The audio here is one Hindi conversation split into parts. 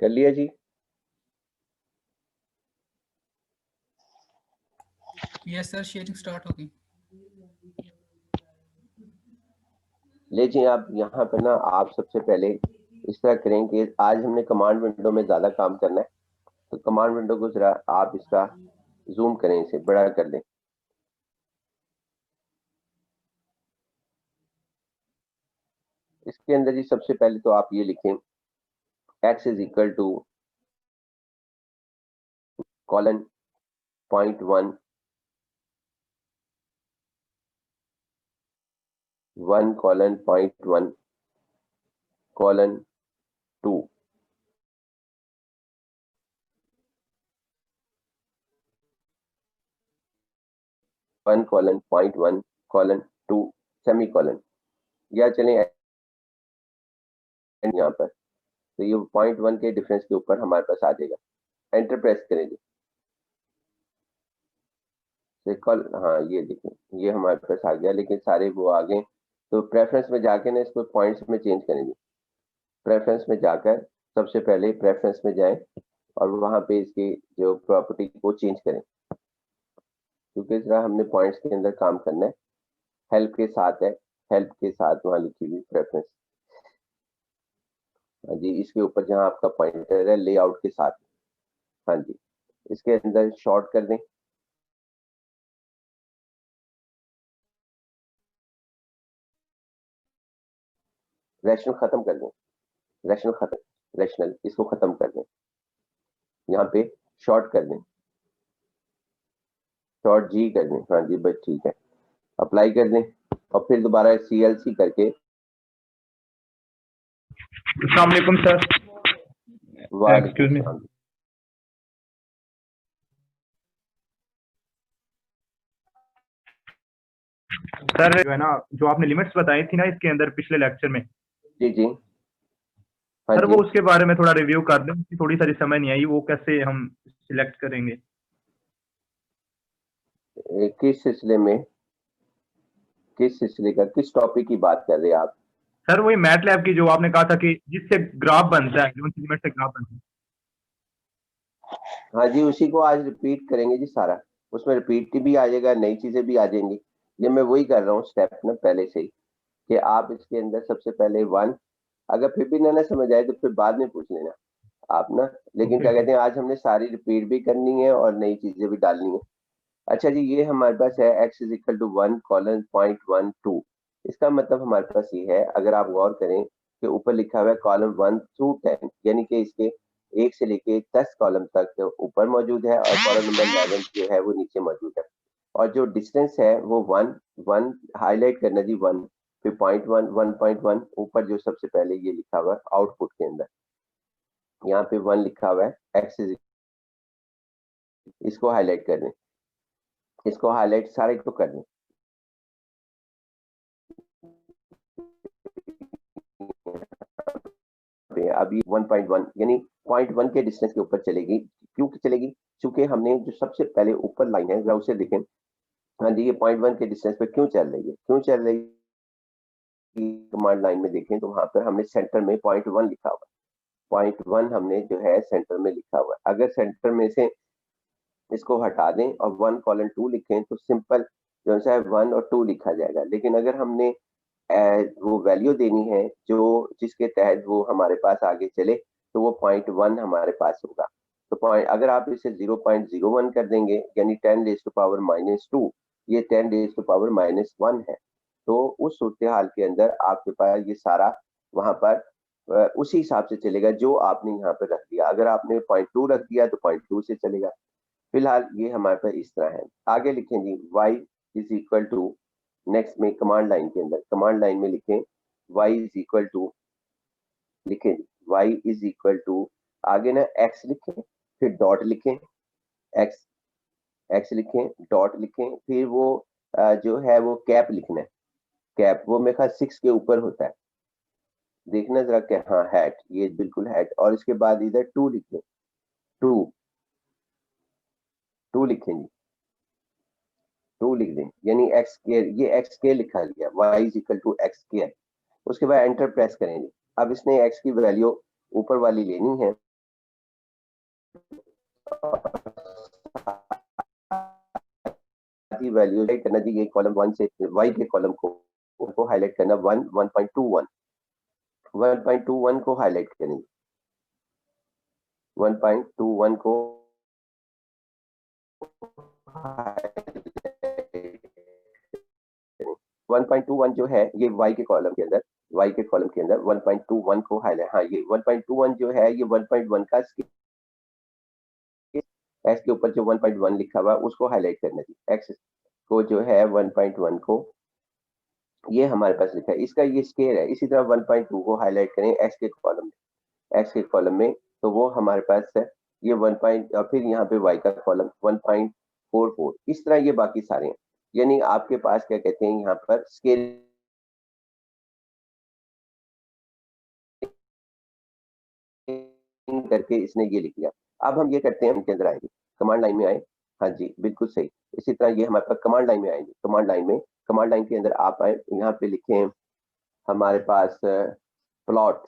कर लिया जी? यस सर, शेयरिंग स्टार्ट हो गई। ले जी, आप यहाँ पे ना आप सबसे पहले इस तरह करें कि आज हमने कमांड विंडो में ज़्यादा काम करना है, तो कमांड विंडो को ज़रा आप इसका जूम करें, इसे बड़ा कर दें। इसके अंदर जी सबसे पहले तो आप ये लिखें x is equal to colon 0.1 1 colon 0.1 colon 2 1 colon 0.1 colon 2 semi colon, या चलें यहाँ पर, तो ये 0.1 के डिफरेंस के ऊपर हमारे पास आ जाएगा। एंटर प्रेस करें जी। हाँ ये देखें, ये हमारे पास आ गया, लेकिन सारे वो आ गए। तो प्रेफरेंस में जाके ना इसको पॉइंट्स में चेंज करेंगे। प्रेफरेंस में जाकर सबसे पहले प्रेफरेंस में जाएं और वहां पे इसकी जो प्रॉपर्टी को चेंज करें, क्योंकि इस तरह हमने पॉइंट्स के अंदर काम करना है। हेल्प के साथ है, हेल्प के साथ वहां लिखी हुई प्रेफरेंस, हाँ जी, इसके ऊपर जहां आपका पॉइंटर है लेआउट के साथ, हाँ जी, इसके अंदर शॉर्ट कर दें। रैशनल खत्म कर दें, रैशनल खत्म, रैशनल इसको खत्म कर दें, यहाँ पे शॉर्ट कर दें, शॉर्ट जी कर दें, हाँ जी बस ठीक है, अप्लाई कर दें और फिर दोबारा CLC करके। अस्सलाम वालेकुम सर। वालेकुम सलाम। सर जो है ना, जो आपने लिमिट्स बताई थी ना इसके अंदर पिछले लेक्चर में, जी जी, हाँ सर जी, वो उसके बारे में थोड़ा रिव्यू कर दें, थोड़ी सारी समझ नहीं आई, वो कैसे हम सिलेक्ट करेंगे? किस सिलसिले में, किस सिलसिले का, किस टॉपिक की बात कर रहे हैं आप? सर वही मैटलैब की जो आपने कहा था कि जिससे ग्राफ बनता है, जो लिमिट से ग्राफ बनता है। हाँ जी, उसी को आज रिपीट करेंगे जी सारा, उसमें रिपीट भी आ जाएगा, नई चीजें भी आ जाएंगी। ये मैं वही कर रहा हूँ स्टेप ना पहले से ही, कि आप इसके अंदर सबसे पहले 1, अगर फिर भी ना समझ आए तो फिर बाद में पूछ लेना आप ना, लेकिन क्या कहते हैं आज हमने सारी रिपीट भी करनी है और नई चीजें भी डालनी है। अच्छा जी, ये हमारे पास है x is equal to 1 colon 0.12, इसका मतलब हमारे पास ये है, अगर आप गौर करें कि ऊपर लिखा हुआ है कॉलम 1 थ्रू 10, यानी कि इसके 1 से लेके 10 कॉलम तक ऊपर मौजूद है और कॉलम नंबर 11 जो है वो नीचे मौजूद है, और जो डिस्टेंस है वो 1 हाईलाइट करना जी 1, फिर 0.1 1.1 ऊपर जो सबसे पहले ये लिखा हुआ है आउटपुट के अंदर, यहाँ पे 1 लिखा हुआ है x इज, इसको हाईलाइट कर दें, इसको हाईलाइट सारे को कर दें। अभी 1.1 यानी 0.1 के डिस्टेंस के ऊपर चलेगी, क्यों चलेगी? क्योंकि हमने जो सबसे पहले ऊपर लाइन है जरा उसे देखें, हाँ जी, ये 0.1 के डिस्टेंस पे क्यों चल रही है, क्यों चल रही है? कमांड लाइन में देखें तो वहां पर हमने सेंटर में 0.1 लिखा हुआ है, 0.1 हमने जो है सेंटर में लिखा हुआ है। अगर सेंटर में से इसको हटा दें और 1 कॉलन 2 लिखें तो सिंपल जो है 1 और 2 लिखा जाएगा, लेकिन अगर हमने वो वैल्यू देनी है जो जिसके तहत वो हमारे पास आगे चले, तो वो 0.1 हमारे पास होगा। तो पॉइंट अगर आप इसे 0.01 कर देंगे यानी 10 रेज़ टू पावर -2, ये 10 रेज़ टू पावर -1 है, तो उस सूरत हाल के अंदर आपके पास ये सारा वहां पर उसी हिसाब से चलेगा जो आपने यहाँ पर रख दिया। अगर आपने 0.2 रख दिया तो 0.2 से चलेगा। फिलहाल ये हमारे पास इस तरह है। आगे लिखें जी y is equal to, next में कमांड लाइन के अंदर, कमांड लाइन में लिखें y इज इक्वल टू, लिखें y इज इक्वल टू, आगे ना x लिखें, फिर डॉट लिखें, x x लिखें, डॉट लिखें, फिर वो जो है वो कैप लिखना है, कैप वो मेरे ख्याल 6 के ऊपर होता है, देखना जरा क्या, हाँ हैट, ये बिल्कुल हैट, और इसके बाद इधर 2 लिखें, 2 2 लिखें जी, 2 लिख दें, यानी एक्स स्क्वायर, ये एक्स स्क्वायर लिखा गया, y is equal to X square. उसके बाद एंटर प्रेस करेंगे। अब इसने x की वैल्यू ऊपर वाली लेनी है, वैल्यू हाईलाइट करना जी, ये कॉलम 1 से y के कॉलम को हाईलाइट करना 1.21 को हाईलाइट करेंगे, 1.21 को 1.21 जो है ये y के कॉलम के अंदर 1.21 को हाईलाइट, हाँ ये 1.21 जो है ये 1.1 का x के ऊपर जो 1.1 लिखा हुआ उसको हाईलाइट करना चाहिए, x को जो है 1.1 को ये हमारे पास लिखा है, इसका ये स्केयर है। इसी तरह 1.2 को हाईलाइट करें x के कॉलम में, तो वो हमारे पास है ये 1. और फिर यहाँ पे y का कॉलम 1.44, इस तरह ये बाकी सारे हैं। यानी आपके पास क्या कहते हैं यहाँ पर स्केल करके इसने ये लिख लिया। अब हम ये करते हैं, उनके अंदर आएंगे, कमांड लाइन में आए, हाँ जी बिल्कुल सही। इसी तरह ये हमारे पास कमांड लाइन में आएंगे, कमांड लाइन के अंदर आप आए, यहाँ पे लिखें हमारे पास प्लॉट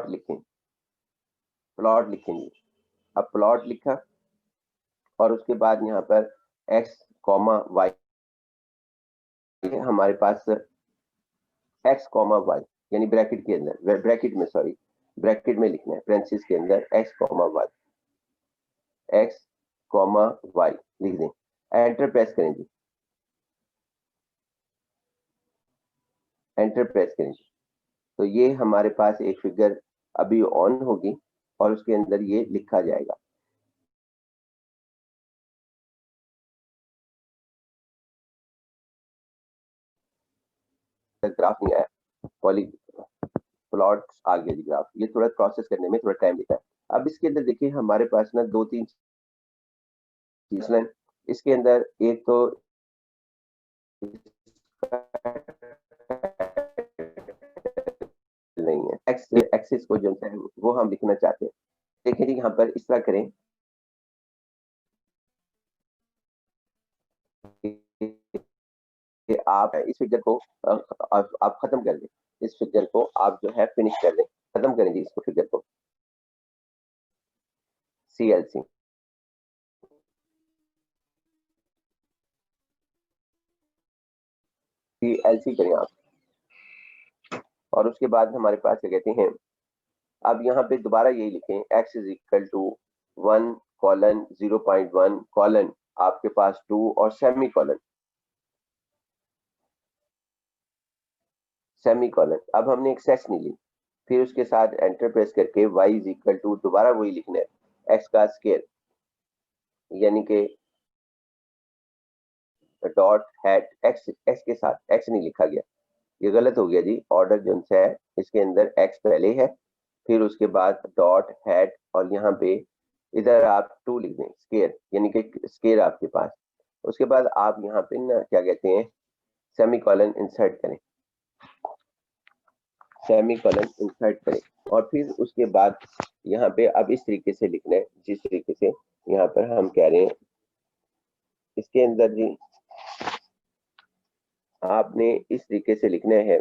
लिखेंगे। अब प्लॉट लिखा और उसके बाद यहाँ पर x, y हमारे पास x, y यानी ब्रैकेट के अंदर, ब्रैकेट में लिखना है, पेरेंथेसिस के अंदर x, y लिख दें, एंटर प्रेस करें जी, तो ये हमारे पास एक फिगर अभी ऑन होगी और उसके अंदर ये लिखा जाएगा। ग्राफ नहीं आया, प्लॉट आ गया जी ग्राफ, ये थोड़ा प्रोसेस करने में थोड़ा टाइम लेता है। अब इसके अंदर देखिए हमारे पास ना 2-3 चीजें, इसके अंदर एक तो नहीं है, एक्सिस को जो है वो हम लिखना चाहते हैं। देखिए जी यहाँ पर इस तरह करें कि आप इस फिगर को आप खत्म कर दें, इस फिगर को आप जो है फिनिश कर दें, खत्म करें जी इसको, फिगर को CLC करें आप। और उसके बाद हमारे पास क्या कहते हैं, अब यहाँ पे दोबारा यही लिखें x is equal to 1 colon 0.1 colon आपके पास 2 और सेमी कॉलन। अब हमने एक सेक्शन ली, फिर उसके साथ एंटर प्रेस करके y इज इक्वल टू दोबारा वही लिखना है x का स्केयर, यानी कि डॉट हैट x के साथ x नहीं लिखा गया, ये गलत हो गया जी, ऑर्डर जो है इसके अंदर x पहले है, फिर उसके बाद डॉट हैट और यहाँ पे इधर आप 2 लिख दें, स्केयर यानी कि स्केयर आपके पास। उसके बाद आप यहाँ पे ना क्या कहते हैं सेमी कॉलन इंसर्ट करें, और फिर उसके बाद यहाँ पे अब इस तरीके से लिखना है जिस तरीके से यहाँ पर हम कह रहे हैं, इसके अंदर जी आपने इस तरीके से लिखना है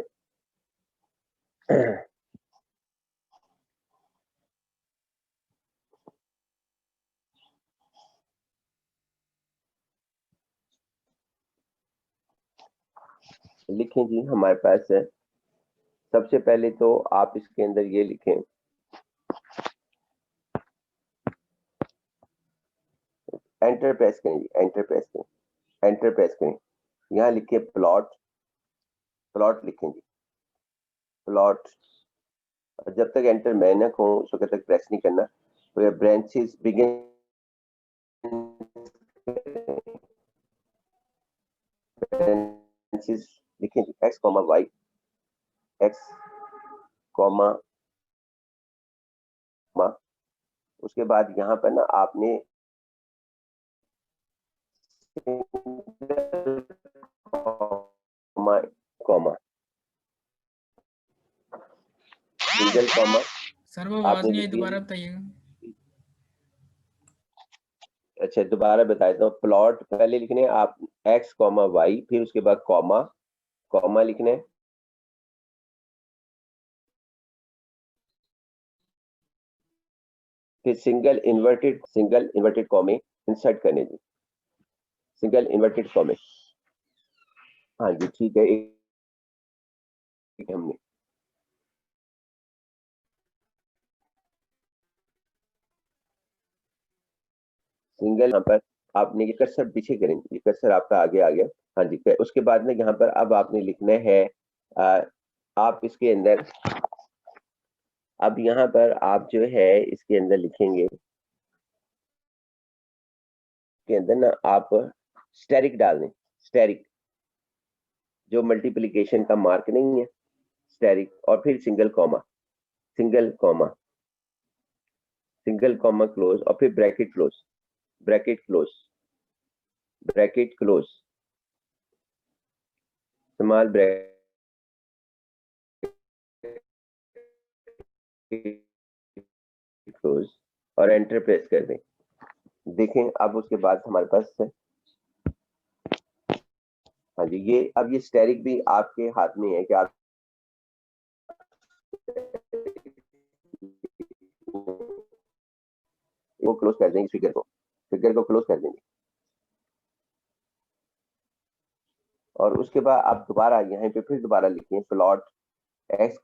लिखें जी हमारे पास है, सबसे पहले तो आप इसके अंदर ये लिखें एंटर प्रेस करें, यहाँ लिखिए प्लॉट लिखें जी, प्लॉट। जब तक एंटर मैं न कहूं उस वक्त तक प्रेस नहीं करना, तो ये ब्रांचेस बिगिन लिखें जी x, y, उसके बाद यहाँ पर ना आपने सिंगल कॉमा, सर वो आवाज आपने नहीं आई, लिखी, दोबारा बताइएगा। अच्छा दोबारा बता देता हूँ, प्लॉट पहले लिखने आप x, y, फिर उसके बाद कॉमा लिखने, कि सिंगल इन्वर्टेड कॉमे इंसर्ट करने जी, सिंगल इन्वर्टेड कॉमे। हाँ जी ठीक है, एक हमने सिंगल, यहाँ पर आपने ये कर्सर पीछे करेंगे, ये कर्सर आपका आगे आ गया। हाँ जी, उसके बाद में यहाँ पर अब आपने लिखना है आप इसके अंदर, अब यहाँ पर आप जो है इसके अंदर लिखेंगे के अंदर ना आप स्टेरिक डाल दें, स्टेरिक जो मल्टीप्लिकेशन का मार्क नहीं है, स्टेरिक, और फिर सिंगल कॉमा क्लोज, और फिर bracket close, small bracket close, और एंटर प्रेस कर दें। देखें अब उसके बाद हमारे पास है, हाँ जी, ये अब ये स्टेरिक भी आपके हाथ में है कि आप वो क्लोज कर देंगे, फिगर को क्लोज कर देंगे। और उसके बाद आप दोबारा यहाँ पे फिर दोबारा लिखें प्लॉट x,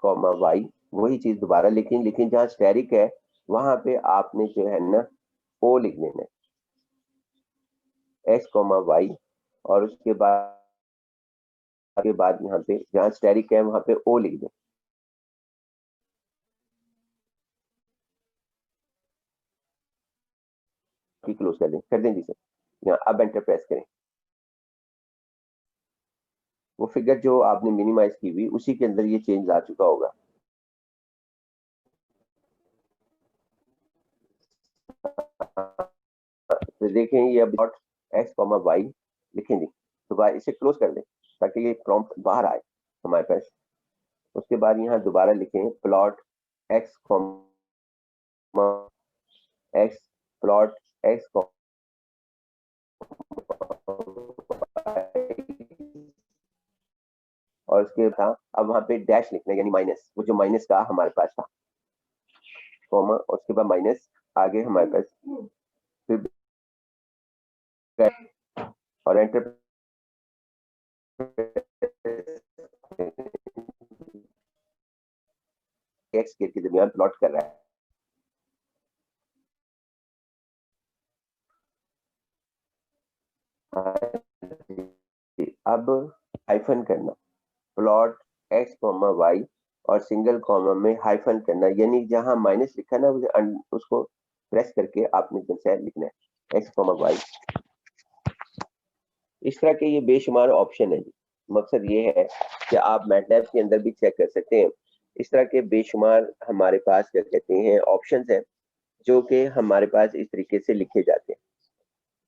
y, वही चीज दोबारा लिखें, लेकिन जहाँ स्टेरिक है वहां पे आपने जो है ना ओ लिख देना है, x, y, और उसके बाद यहाँ पे जहाँ स्टेरिक है वहां पे ओ लिख दें। क्लोज कर दें जी सर। यहाँ अब एंटर प्रेस करें, वो फिगर जो आपने मिनिमाइज की हुई उसी के अंदर ये चेंज आ चुका होगा। तो देखें ये अब डॉट x, y लिखें जी, दोबारा इसे क्लोज कर दें ताकि ये प्रॉम्प्ट बाहर आए हमारे पास। उसके बाद यहाँ दोबारा लिखें प्लॉट x, प्लॉट x, और उसके बाद अब वहां पे डैश लिखना है, यानी माइनस, वो जो माइनस का हमारे पास था, कॉमा, उसके बाद माइनस आगे हमारे पास, फिर और एंटर एक्स के दरमियान प्लॉट कर रहा है। अब हाइफन करना, प्लॉट x, y, और सिंगल कॉमा में हाइफन करना, यानी जहां माइनस लिखा ना उसको प्रेस करके आपने जैसे लिखना है x, y। इस तरह के ये बेशुमार ऑप्शन है जी। मकसद ये है कि आप मैटलैब के अंदर भी चेक कर सकते हैं। इस तरह के बेशुमार हमारे पास क्या कहते हैं ऑप्शंस हैं जो कि हमारे पास इस तरीके से लिखे जाते हैं,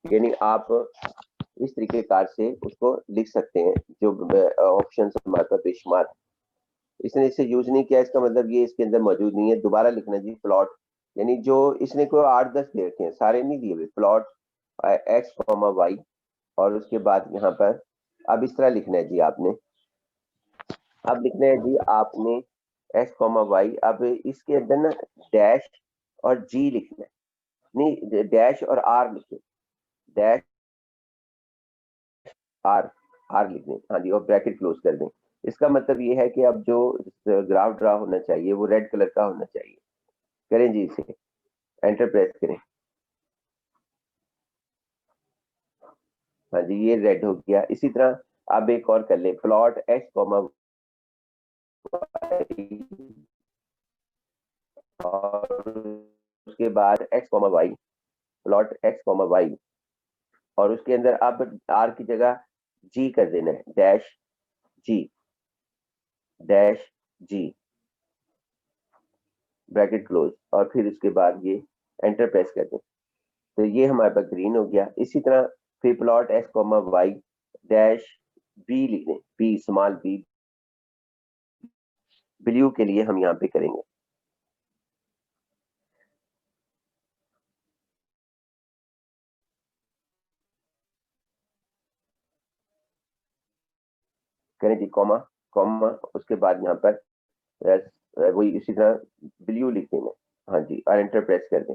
यानी आप इस तरीके कार से उसको लिख सकते हैं। जो ऑप्शंस हमारे पास बेशुमार, इसने इसे यूज नहीं किया, इसका मतलब ये इसके अंदर मौजूद नहीं है। दोबारा लिखना जी प्लॉट, यानी जो इसने कोई 8-10 दे रखे हैं, सारे नहीं दिए हुए, प्लॉट x, y, और उसके बाद यहाँ पर अब इस तरह लिखना है जी आपने, अब लिखना है जी आपने x, y, अब इसके अंदर ना डैश और g लिखना है, नहीं डैश और r लिखना, डैश आर लिख दें, हाँ जी, और ब्रैकेट क्लोज कर दें। इसका मतलब ये है कि अब जो ग्राफ ड्रा होना चाहिए वो रेड कलर का होना चाहिए। करें जी इसे, एंटर प्रेस करें, हाँ जी ये रेड हो गया। इसी तरह अब एक और कर लें, प्लॉट x, और उसके बाद x, y, plot x, y, और उसके अंदर अब आर की जगह जी कर देना है, डैश जी, ब्रैकेट क्लोज, और फिर उसके बाद ये एंटर प्रेस कर दें, तो ये हमारे पास ग्रीन हो गया। इसी तरह फिर plot x, y, dash B लिख दें, बी, स्मॉल बी, ब्लू के लिए हम यहाँ पे करेंगे, करें जी कॉमा, उसके बाद यहाँ पर वही इसी तरह ब्लू लिख देंगे, हाँ जी, और एंटर प्रेस कर दें।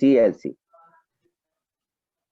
CLC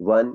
1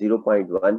0.1,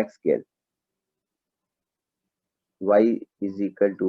x square. y is equal to,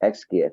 x square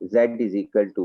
z is equal to,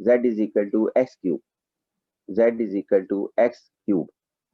z is equal to x cube. z is equal to x cube.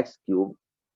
x cube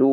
2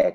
x,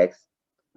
x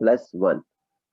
1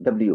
w,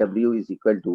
w is equal to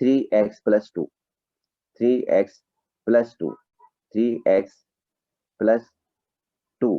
3x + 2 3x + 2 3x + 2.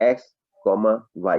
x,y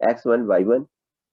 x1 y1،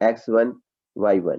x1 y1،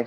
x,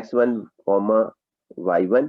x1, y1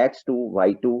x2 y2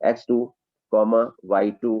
x2, y2،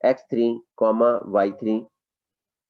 x3, y3،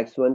x1,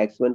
x1,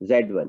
z1.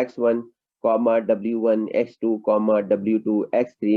x1, w1, x2, w2, x3,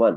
1،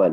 1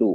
2،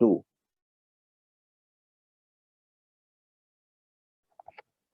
2،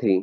3،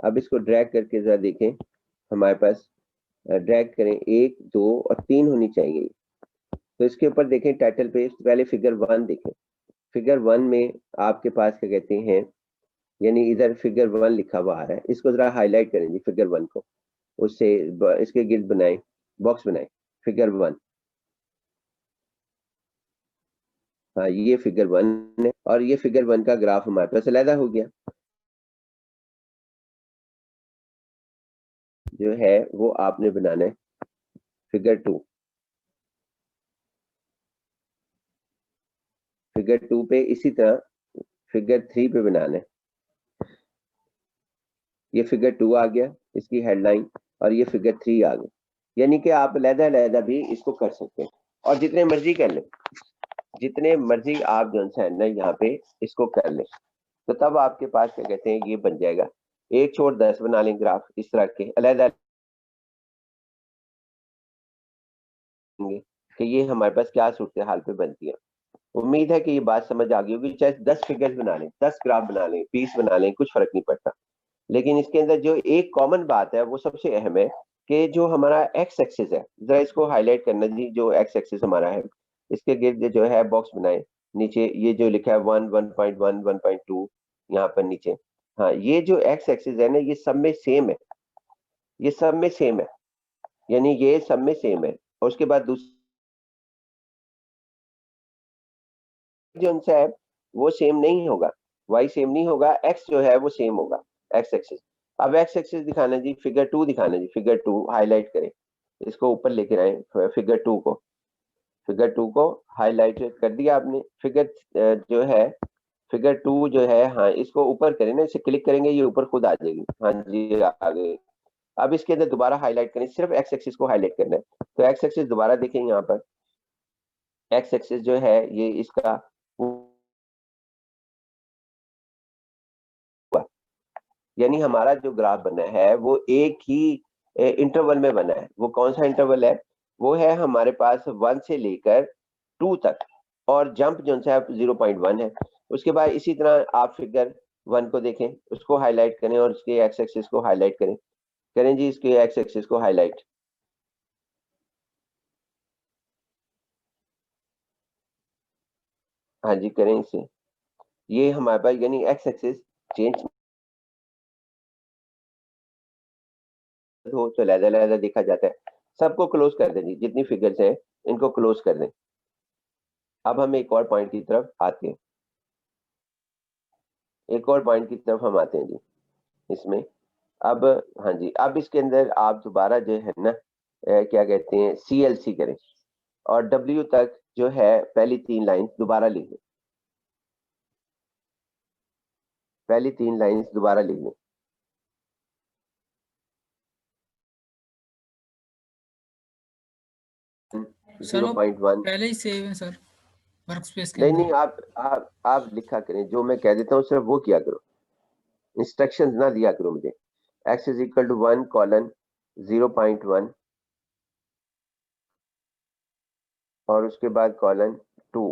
अब इसको ड्रैग करके जरा देखें, हमारे पास ड्रैग करें 1 2 और 3 होनी चाहिए। तो इसके ऊपर देखें टाइटल पे, पहले फिगर 1 देखें। फिगर 1 में आपके पास क्या कहते हैं, यानी इधर फिगर 1 लिखा हुआ आ रहा है, इसको जरा हाईलाइट करें जी फिगर 1 को, उससे इसके गिर्द बनाएं, बॉक्स बनाएं फिगर 1। हाँ ये फिगर 1 है और ये फिगर 1 का ग्राफ हमारे पास अलहदा हो गया। जो है वो आपने बनाना है फिगर 2। फिगर 2 पे इसी तरह फिगर 3 पे बनाना है। ये फिगर 2 आ गया, इसकी हेडलाइन, और ये फिगर 3 आ गया। यानी कि आप अलहदा भी इसको कर सकते हैं और जितने मर्जी कर लें, जितने मर्जी आप जो है ना यहाँ पे इसको कर लें, तो तब आपके पास क्या कहते हैं ये बन जाएगा। 1 छोड़ 10 बना लें ग्राफ इस तरह के अलहदा कि ये हमारे पास क्या सूरत हाल पे बनती है। उम्मीद है कि ये बात समझ आ गई होगी। चाहे 10 फिगर्स बना लें, 10 ग्राफ बना लें, 20 बना लें, कुछ फर्क नहीं पड़ता। लेकिन इसके अंदर जो एक कॉमन बात है वो सबसे अहम है कि जो हमारा एक्स एक्सिस है, जरा इसको हाईलाइट करना जी। जो एक्स एक्सिस हमारा है, इसके गिर्द जो है बॉक्स बनाए, नीचे ये जो लिखा है 1 1.1 1.2 यहाँ पर नीचे। हाँ ये जो एक्स एक्सिस है ना, ये सब में सेम है, ये सब में सेम है, यानी ये सब में सेम है। और उसके बाद दूसरी जो उनसे है वो सेम नहीं होगा, वाई सेम नहीं होगा, एक्स जो है वो सेम होगा, एक्स एक्सिस। अब एक्स एक्सिस दिखाना जी, फिगर 2 दिखाना जी, फिगर 2 हाईलाइट करें, इसको ऊपर लेके आए फिगर 2 को। फिगर 2 को हाईलाइट कर दिया आपने। फिगर जो है फिगर 2 जो है, हाँ इसको ऊपर करें ना, इसे क्लिक करेंगे ये ऊपर खुद आ जाएगी। हाँ जी आ गई। अब इसके अंदर दोबारा हाईलाइट करें, सिर्फ एक्स एक्सिस को हाईलाइट करना है। तो एक्स एक्सिस दोबारा देखें यहाँ पर, एक्स एक्सिस जो है ये इसका यानी हमारा जो ग्राफ बना है वो एक ही इंटरवल में बना है। वो कौन सा इंटरवल है? वो है हमारे पास 1 से लेकर 2 तक, और जंप जो है 0.1 है। उसके बाद इसी तरह आप फिगर 1 को देखें, उसको हाईलाइट करें और उसके एक्स एक्सिस को हाईलाइट करें। करें जी इसके एक्स एक्सिस को हाईलाइट। हाँ जी करें इसे। ये हमारे पास यानी एक्स एक्सिस चेंज हो तो लहदा लहदा देखा जाता है। सबको क्लोज कर दें जी, जितनी फिगर्स हैं इनको क्लोज कर दें। अब हम एक और पॉइंट की तरफ आते हैं, एक और पॉइंट की तरफ हम आते हैं जी इसमें। अब हाँ जी, अब इसके अंदर आप दोबारा जो है ना क्या कहते हैं CLC करें और W तक जो है पहली 3 लाइन दोबारा लिख लें, पहली 3 लाइन दोबारा लिख लें। सर वो 0.1 पहले ही सेव है सर, वर्क स्पेस के नहीं अंदर। नहीं, आप लिखा करें, जो मैं कह देता हूँ सिर्फ वो किया करो, इंस्ट्रक्शंस ना दिया करो मुझे। x is equal to 1 colon 0.1 और उसके बाद कॉलन 2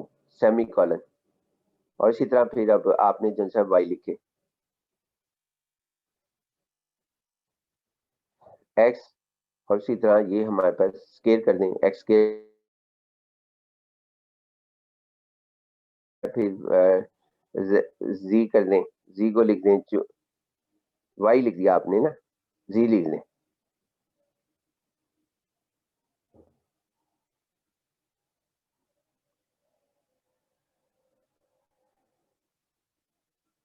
सेमी कॉलन, और इसी तरह फिर अब आपने जो है y लिखे x, और इसी तरह ये हमारे पास स्केयर कर दें x के, फिर z कर दें, z को लिख दें, जो y लिख दिया आपने ना, z लिख लें।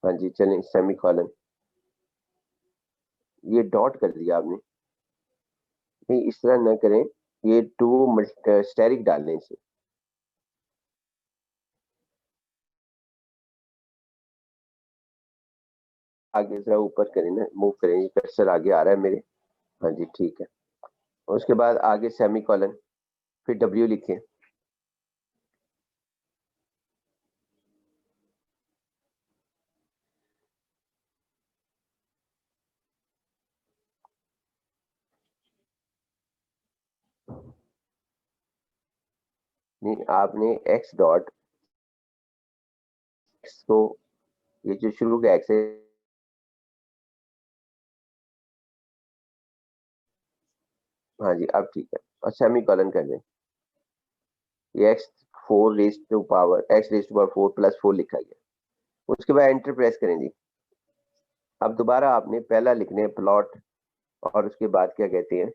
हाँ जी चलें, सेमी कॉलन, ये डॉट कर दिया आपने, नहीं इस तरह न करें, ये 2 स्टेरिक डाल लें इसे। आगे जरा ऊपर करें ना, मूव करें, ये कर्सर आगे आ रहा है मेरे। हाँ जी ठीक है। और उसके बाद आगे सेमी कॉलन, फिर W लिखें। नहीं आपने x डॉट, x को, ये जो शुरू का x है हाँ जी अब ठीक है, और सेमी कॉलन कर दें, ये x4 raise to power x raise to power 4 plus 4 लिखा गया। उसके बाद एंटर प्रेस करें जी। अब दोबारा आपने पहला लिखने हैं प्लॉट, और उसके बाद क्या कहते हैं,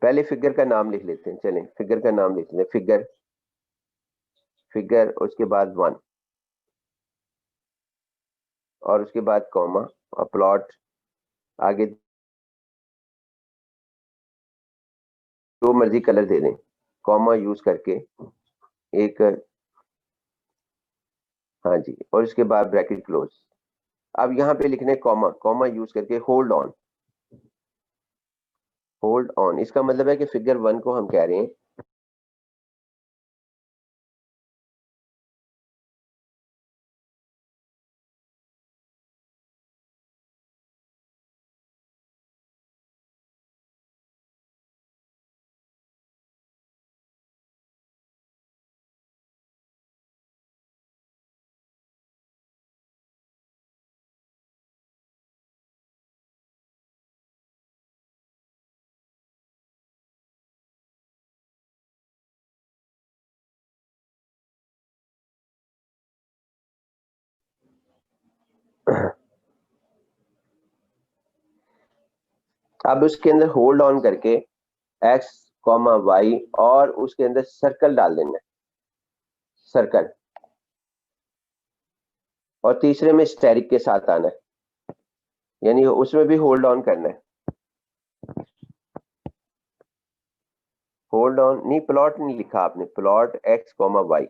पहले फिगर का नाम लिख लेते हैं, चलें फिगर का नाम लिख लेते हैं, फिगर उसके बाद 1 और उसके बाद कॉमा और प्लॉट, आगे जो मर्जी कलर दे दें, कॉमा यूज करके एक, हाँ जी, और उसके बाद ब्रैकेट क्लोज। अब यहाँ पे लिखने कॉमा, कॉमा यूज करके होल्ड ऑन, इसका मतलब है कि फिगर 1 को हम कह रहे हैं अब उसके अंदर होल्ड ऑन करके x, y और उसके अंदर सर्कल डाल देना है, सर्कल, और तीसरे में स्टेरिक के साथ आना है, यानी उसमें भी होल्ड ऑन करना है। होल्ड ऑन नहीं, प्लॉट नहीं लिखा आपने, plot x, y,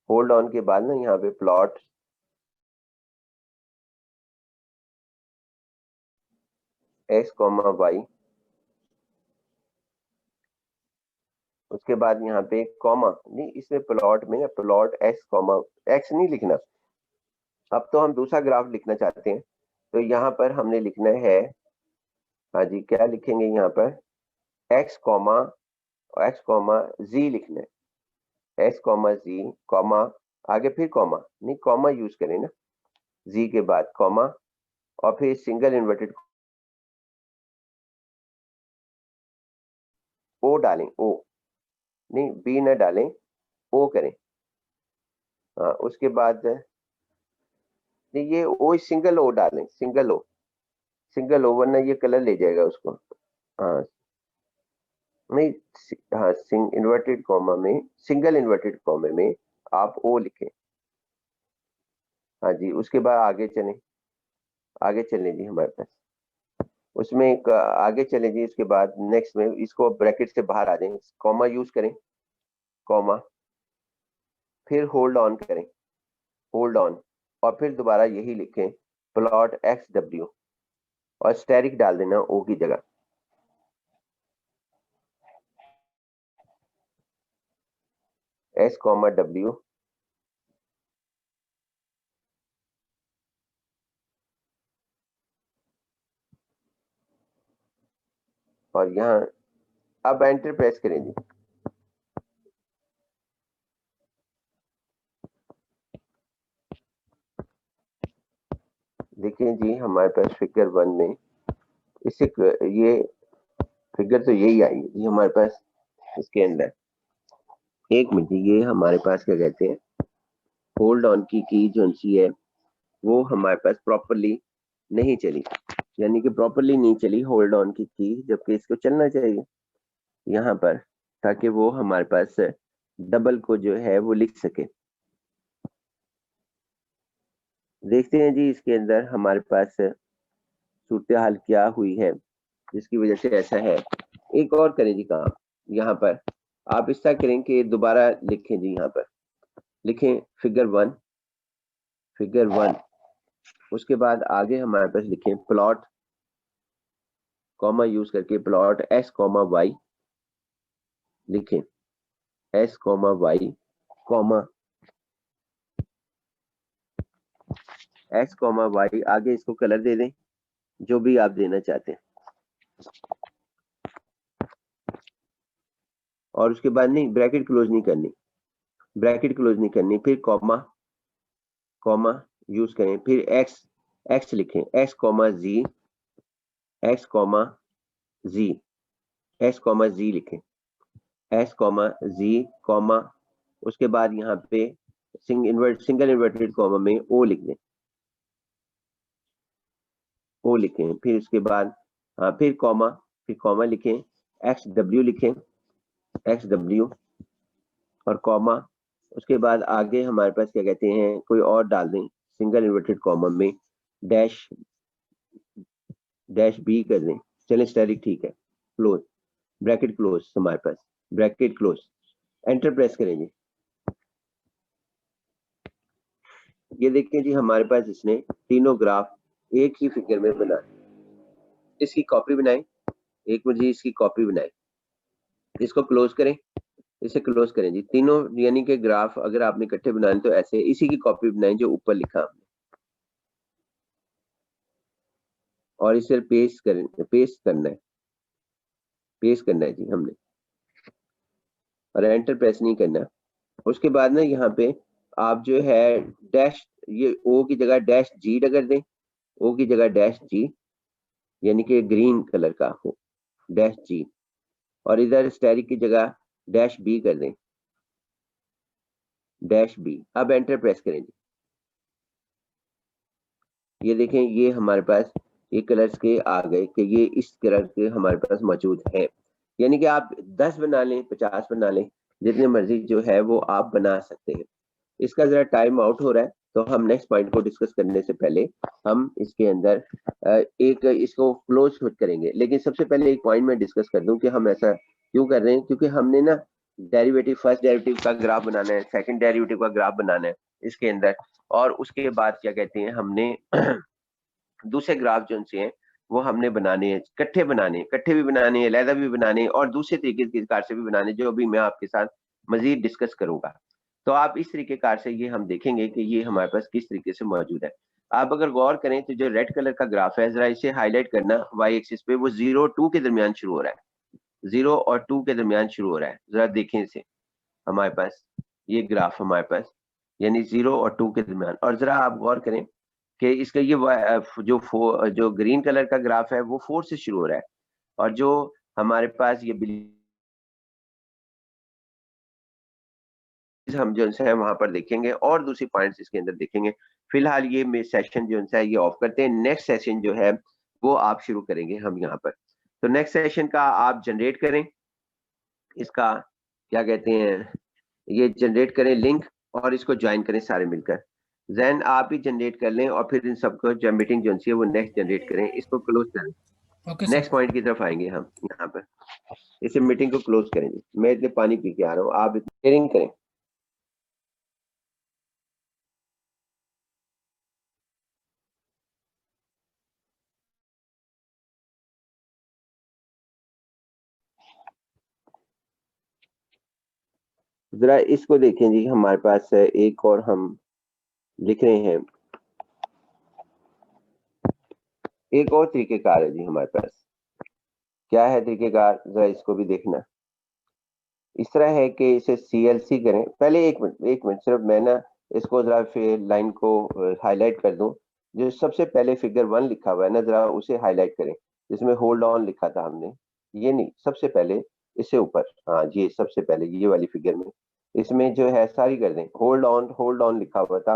hold on के बाद ना यहाँ पे प्लॉट x, y, उसके बाद यहाँ पे कॉमा नहीं, इसमें प्लॉट में ना प्लॉट x नहीं लिखना। अब तो हम दूसरा ग्राफ लिखना चाहते हैं, तो यहाँ पर हमने लिखना है, हाँ जी क्या लिखेंगे यहाँ पर, x, z लिखना है, x, z, कॉमा, आगे फिर कॉमा नहीं, कॉमा यूज करें ना, z के बाद कॉमा, और फिर सिंगल इन्वर्टेड ओ डालें, ओ नहीं बी ना डालें, ओ करें, हाँ उसके बाद नहीं ये ओ सिंगल ओ डालें, सिंगल ओ वरना ये कलर ले जाएगा उसको, हाँ नहीं, हाँ इन्वर्टेड कॉमा में, सिंगल इन्वर्टेड कॉमे में आप ओ लिखें, हाँ जी उसके बाद आगे चलें जी हमारे पास, उसमें एक आगे चलें जी, उसके बाद नेक्स्ट में इसको ब्रैकेट से बाहर आ जाएं, कॉमा यूज करें, कॉमा, फिर होल्ड ऑन करें, होल्ड ऑन, और फिर दोबारा यही लिखें प्लॉट XW, और स्टेरिक डाल देना ओ की जगह, S, W, और यहाँ अब एंटर प्रेस करें जी। देखिए जी हमारे पास फिगर 1 में इससे ये फिगर तो यही आई है जी हमारे पास, इसके अंदर एक मिनट, ये हमारे पास क्या कहते हैं, होल्ड ऑन की जो सी है वो हमारे पास प्रॉपरली नहीं चली, यानी कि प्रॉपरली नहीं चली होल्ड ऑन की, जबकि इसको चलना चाहिए यहाँ पर, ताकि वो हमारे पास डबल को जो है वो लिख सके। देखते हैं जी इसके अंदर हमारे पास सूरत हाल क्या हुई है जिसकी वजह से ऐसा है। एक और करें जी काम, यहाँ पर आप इस तरह करें कि दोबारा लिखें जी, यहाँ पर लिखें फिगर 1, उसके बाद आगे हमारे पास लिखें प्लॉट, कॉमा यूज करके प्लॉट x, y लिखें, x, y, comma x, y, आगे इसको कलर दे दें जो भी आप देना चाहते हैं, और उसके बाद नहीं ब्रैकेट क्लोज नहीं करनी, फिर कॉमा यूज करें, फिर x लिखें, x, z, x, जी, एस कॉमा जी लिखें, एस कॉमा जी कॉमा, उसके बाद यहाँ पे सिंगल इन्वर्टेड कॉमा में ओ लिख दें, ओ लिखें, फिर उसके बाद फिर कॉमा लिखें, एक्स डब्ल्यू लिखें, एक्स डब्ल्यू और कॉमा, उसके बाद आगे हमारे पास क्या कहते हैं कोई और डाल दें, सिंगल इन्वर्टेड कॉमा में डैश बी कर दें। चलें स्टैटिक ठीक है, क्लोज, ब्रैकेट क्लोज, हमारे पास ब्रैकेट क्लोज, एंटर प्रेस करेंगे। ये देखें जी हमारे पास इसने तीनों ग्राफ एक ही फिगर में बना, इसकी कॉपी बनाए, एक मिनट जी, इसकी कॉपी बनाए, इसको क्लोज करें, इसे क्लोज करें जी। तीनों यानी कि ग्राफ अगर आपने इकट्ठे बनाए तो ऐसे इसी की कॉपी बनाएं जो ऊपर लिखा हमने, और इसे पेस्ट करना है जी हमने, और एंटर प्रेस नहीं करना। उसके बाद ना यहाँ पे आप जो है डैश, ये ओ की जगह डैश जी कर दें, ओ की जगह डैश जी, यानी कि ग्रीन कलर का हो, डैश जी, और इधर स्टैटिक की जगह डैश बी कर दें, डैश बी। अब एंटर प्रेस करें जी। ये देखें ये हमारे पास ये कलर्स के आ गए कि ये इस कलर के हमारे पास मौजूद है, यानी कि आप 10 बना लें, 50 बना लें, जितने मर्जी जो है वो आप बना सकते हैं। इसका जरा टाइम आउट हो रहा है, तो हम नेक्स्ट पॉइंट को डिस्कस करने से पहले हम इसके अंदर एक इसको क्लोज करेंगे। लेकिन सबसे पहले एक पॉइंट मैं डिस्कस कर दूं कि हम ऐसा क्यों कर रहे हैं, क्योंकि हमने ना डेरिवेटिव, फर्स्ट डेरिवेटिव का ग्राफ बनाना है, सेकंड डेरिवेटिव का ग्राफ बनाना है इसके अंदर, और उसके बाद क्या कहते हैं हमने दूसरे ग्राफ जो हैं वो हमने बनाने हैं, इकट्ठे भी बनाने हैं, अलहदा भी बनाने हैं, और दूसरे तरीके की कार से भी बनाने, जो अभी मैं आपके साथ मजीद डिस्कस करूंगा। तो आप इस तरीके कार से ये हम देखेंगे कि ये हमारे पास किस तरीके से मौजूद है। आप अगर गौर करें तो जो रेड कलर का ग्राफ है, जरा इसे हाईलाइट करना, वाई एक्सिस पे वो 0-2 के दरमियान शुरू हो रहा है, 0 और 2 के दरमियान शुरू हो रहा है। जरा देखें इसे, हमारे पास ये ग्राफ हमारे पास यानी 0 और 2 के दरमियान, और जरा आप गौर करें कि इसका ये जो ग्रीन कलर का ग्राफ है वो 4 से शुरू हो रहा है, और जो हमारे पास ये हम जो है वहां पर देखेंगे, और दूसरी पॉइंट्स इसके अंदर देखेंगे। फिलहाल ये सेशन जो है ये ऑफ करते हैं, नेक्स्ट सेशन जो है वो आप शुरू करेंगे हम यहाँ पर। तो नेक्स्ट सेशन का आप जनरेट करें, इसका क्या कहते हैं, ये जनरेट करें लिंक, और इसको ज्वाइन करें सारे मिलकर। जैन आप ही जनरेट कर लें, और फिर इन सबको जो मीटिंग जो है वो नेक्स्ट जनरेट करें, इसको क्लोज करें। Okay next sir. पॉइंट की तरफ आएंगे हम यहाँ पर, इसे मीटिंग को क्लोज करेंगे। मैं इतने पानी पी के आ रहा हूँ, आप शेयरिंग करें। जरा इसको देखें जी, हमारे पास एक और हम लिख रहे हैं, एक और तरीकेकार है जी हमारे पास। क्या है तरीकेकार, जरा इसको भी देखना। इस तरह है कि इसे CLC करें। पहले एक मिनट सिर्फ मैं ना इसको जरा फिर लाइन को हाईलाइट कर दूं। जो सबसे पहले फिगर 1 लिखा हुआ है ना, जरा उसे हाईलाइट करें, जिसमें होल्ड ऑन लिखा था हमने, ये नहीं, सबसे पहले इससे ऊपर, हाँ ये सबसे पहले ये वाली फिगर में, इसमें जो है सारी कर दें, होल्ड ऑन लिखा हुआ था,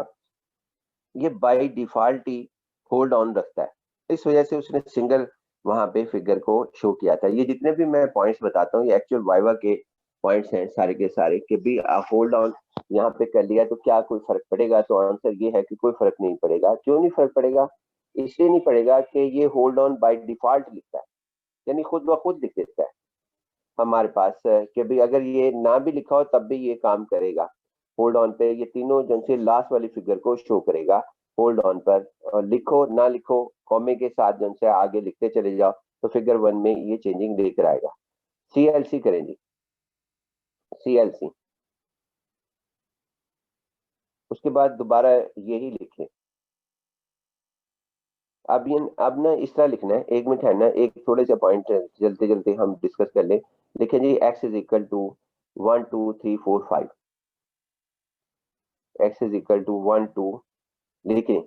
ये by default he hold on रखता है, इस वजह से उसने सिंगल वहां पे फिगर को शो किया था। ये जितने भी मैं पॉइंट्स बताता हूँ ये एक्चुअल वाइवा के पॉइंट्स हैं सारे के सारे, कि भी होल्ड ऑन यहाँ पे कर लिया तो क्या कोई फर्क पड़ेगा, तो आंसर ये है कि कोई फर्क नहीं पड़ेगा। क्यों नहीं फर्क पड़ेगा? इसलिए नहीं पड़ेगा कि ये होल्ड ऑन बाय डिफॉल्ट लिखता है, यानी खुद ब खुद लिख देता है हमारे पास, कि भी अगर ये ना भी लिखा हो तब भी ये काम करेगा। होल्ड ऑन पे ये तीनों जो से लास्ट वाली फिगर को शो करेगा होल्ड ऑन पर, और लिखो ना लिखो कॉमे के साथ जो से आगे लिखते चले जाओ, तो फिगर 1 में ये चेंजिंग लेकर आएगा। CLC करें जी, CLC, उसके बाद दोबारा यही लिखें। अब ना इस तरह लिखना है, एक मिनट है ना, एक थोड़े से पॉइंट जल्दी जल्दी हम डिस्कस कर लें। लिखें जी x is equal to 1 2 3 4 5, x is equal to 1 2, लिखें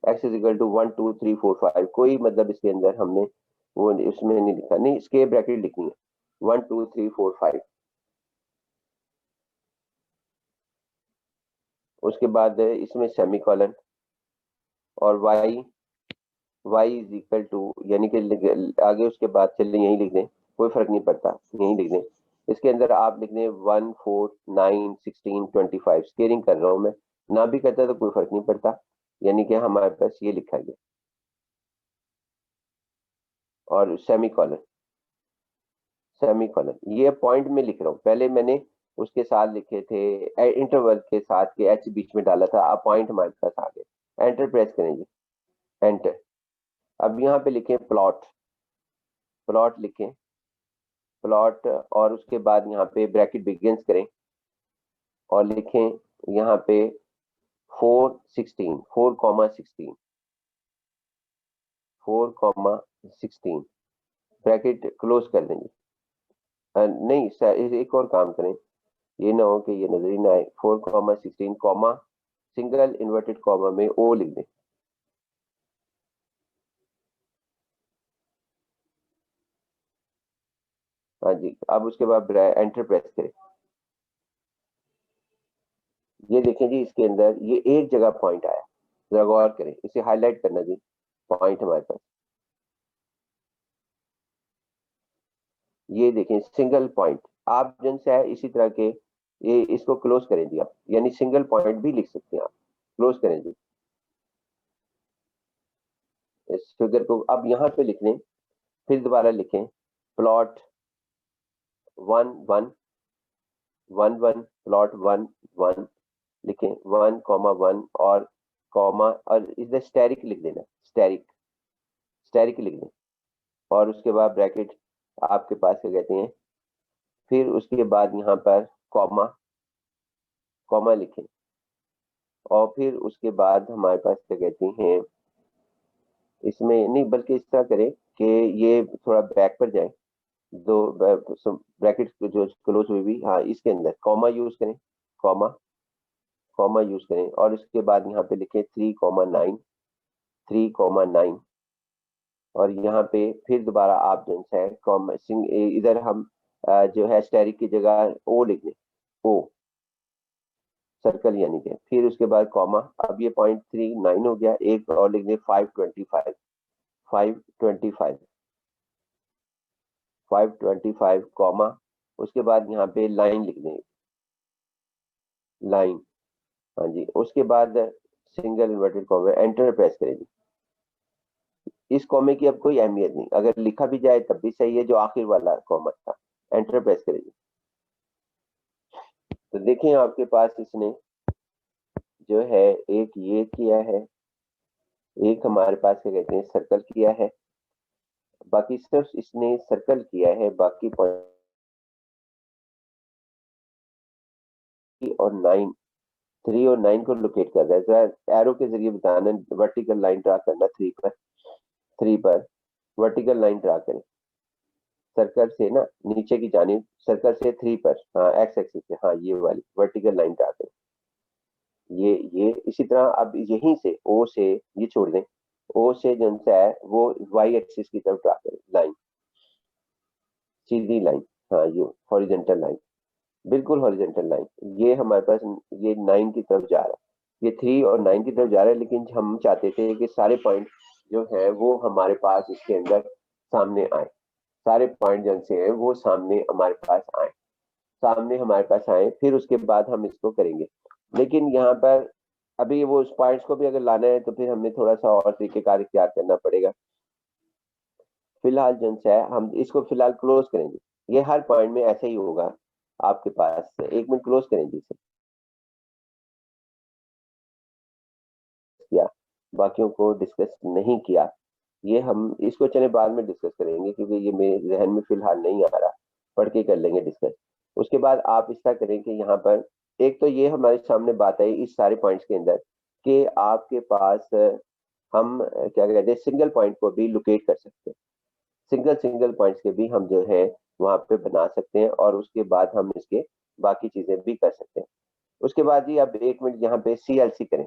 x इज इक्वल टू 1 2 3 4 5, कोई मतलब इसके अंदर हमने वो उसमें नहीं लिखा, नहीं स्केप ब्रैकेट लिखनी है 1 2 3 4 5। उसके बाद इसमें सेमीकोलन और y इज इक्वल टू, यानी कि आगे उसके बाद चलिए यही लिख दें, कोई फर्क नहीं पड़ता, यही लिख दें। इसके अंदर आप लिख दें 1 4 9 16 25। स्केलिंग कर रहा हूं मैं, ना भी करता तो कोई फर्क नहीं पड़ता, यानी कि हमारे पास ये लिखा गया। और सेमीकोलन ये पॉइंट में लिख रहा हूँ, पहले मैंने उसके साथ लिखे थे इंटरवल के साथ के एच बीच में डाला था, अब पॉइंट हमारे पास आ गए। एंटर प्रेस करें जी, एंटर। अब यहाँ पे लिखें प्लॉट लिखें प्लॉट, और उसके बाद यहाँ पे ब्रैकेट बिगिंस करें और लिखें यहाँ पे 4 16 ब्रैकेट क्लोज कर देंगे। नहीं सर, एक और काम करें, ये ना हो कि ये नजर ही ना आए। 4 कॉमा सिंगल इन्वर्टेड कॉमा में ओ लिख दें। हाँ जी, अब उसके बाद एंटर प्रेस करें। ये देखें जी, इसके अंदर ये एक जगह पॉइंट आया, जरा गौर करें, इसे हाईलाइट करना जी, पॉइंट हमारे पास ये देखें सिंगल पॉइंट। आप जन से है इसी तरह के, ये इसको क्लोज करें जी आप, यानी सिंगल पॉइंट भी लिख सकते हैं आप। क्लोज करें जी इस फिगर को। अब यहाँ पे लिख लें, फिर दोबारा लिखें प्लॉट 1 1 1 1 प्लॉट 1 1 लिखें 1 और कॉमा, और इधर स्टेरिक लिख देना, स्टेरिक लिख दें। और उसके बाद ब्रैकेट आपके पास क्या कहते हैं, फिर उसके बाद यहाँ पर कॉमा लिखें, और फिर उसके बाद हमारे पास क्या कहते हैं, इसमें नहीं बल्कि इस तरह करें कि ये थोड़ा बैक पर जाए, दो ब्रैकेट जो क्लोज हुई भी, हाँ इसके अंदर कॉमा यूज करें, कॉमा यूज करें, और उसके बाद यहाँ पे लिखें 3,9 और यहाँ पे फिर दोबारा आप जो है कॉमा इधर हम जो है स्टेरिक की जगह ओ लिख दें, ओ सर्कल यानी कि, फिर उसके बाद कॉमा। अब ये 0.39 हो गया, एक और लिख दें 525 कॉमा, उसके बाद यहाँ पे लाइन लिख दें, लाइन, हाँ जी। उसके बाद single inverted comma, enter press करें जी। इस कॉमे की अब कोई अहमियत नहीं, अगर लिखा भी जाए तब भी सही है, जो आखिर वाला कॉमा था। एंटर प्रेस करें जी। तो देखें आपके पास इसने जो है एक ये किया है, एक हमारे पास क्या कहते हैं सर्कल किया है, बाकी सिर्फ इसने सर्कल किया है, बाकी पॉइंट और 9 3 और 9 को लोकेट कर रहा है। जरा एरो के जरिए बताना, वर्टिकल लाइन ड्रा करना 3 पर वर्टिकल लाइन ड्रा करें सर्कल से ना नीचे की जानिब, सर्कल से 3 पर, हाँ एक्स एक्सिस से, हाँ ये वाली वर्टिकल लाइन ड्रा करें। ये इसी तरह अब यहीं से ओ से ये छोड़ दें, ओ से जो है वो वाई एक्सिस की तरफ ड्रा करें लाइन, सीधी लाइन, हाँ ये हॉरिजॉन्टल लाइन, बिल्कुल हॉरिजॉन्टल लाइन। ये हमारे पास ये 9 की तरफ जा रहा है, ये 3 और 9 की तरफ जा रहा है, लेकिन हम चाहते थे कि सारे पॉइंट जो है वो हमारे पास इसके अंदर सामने आए, सारे पॉइंट जन से है वो सामने हमारे पास आए, फिर उसके बाद हम इसको करेंगे। लेकिन यहाँ पर अभी वो उस पॉइंट्स को भी अगर लाना है तो फिर हमें थोड़ा सा और तरीकेकार इख्तियार करना पड़ेगा। फिलहाल जो है हम इसको फिलहाल क्लोज करेंगे, ये हर पॉइंट में ऐसे ही होगा आपके पास। 1 मिनट क्लोज करेंगे इसे, किया बाकियों को डिस्कस नहीं किया, ये हम इसको चले बाद में डिस्कस करेंगे, क्योंकि ये मेरे जहन में फिलहाल नहीं आ रहा, पढ़ के कर लेंगे डिस्कस। उसके बाद आप इस तरह करें कि यहाँ पर एक तो ये हमारे सामने बात है इस सारे पॉइंट्स के अंदर कि आपके पास हम क्या कहते हैं सिंगल पॉइंट को भी लोकेट कर सकते हैं, सिंगल पॉइंट्स के भी हम जो है वहां पे बना सकते हैं, और उसके बाद हम इसके बाकी चीजें भी कर सकते हैं। उसके बाद जी अब 1 मिनट यहाँ पे CLC करें,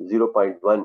0.1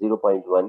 0.1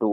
2,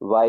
y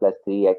+ 3x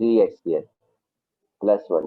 3x² + 1,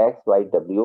XYW,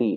T,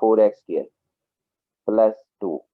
4x² + 2,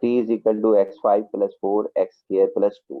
T = x5 + 4x² + 2.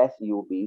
SUB,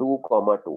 2,2,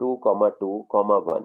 2,2,1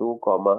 2,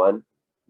1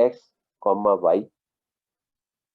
x, y,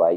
y,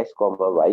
x, y,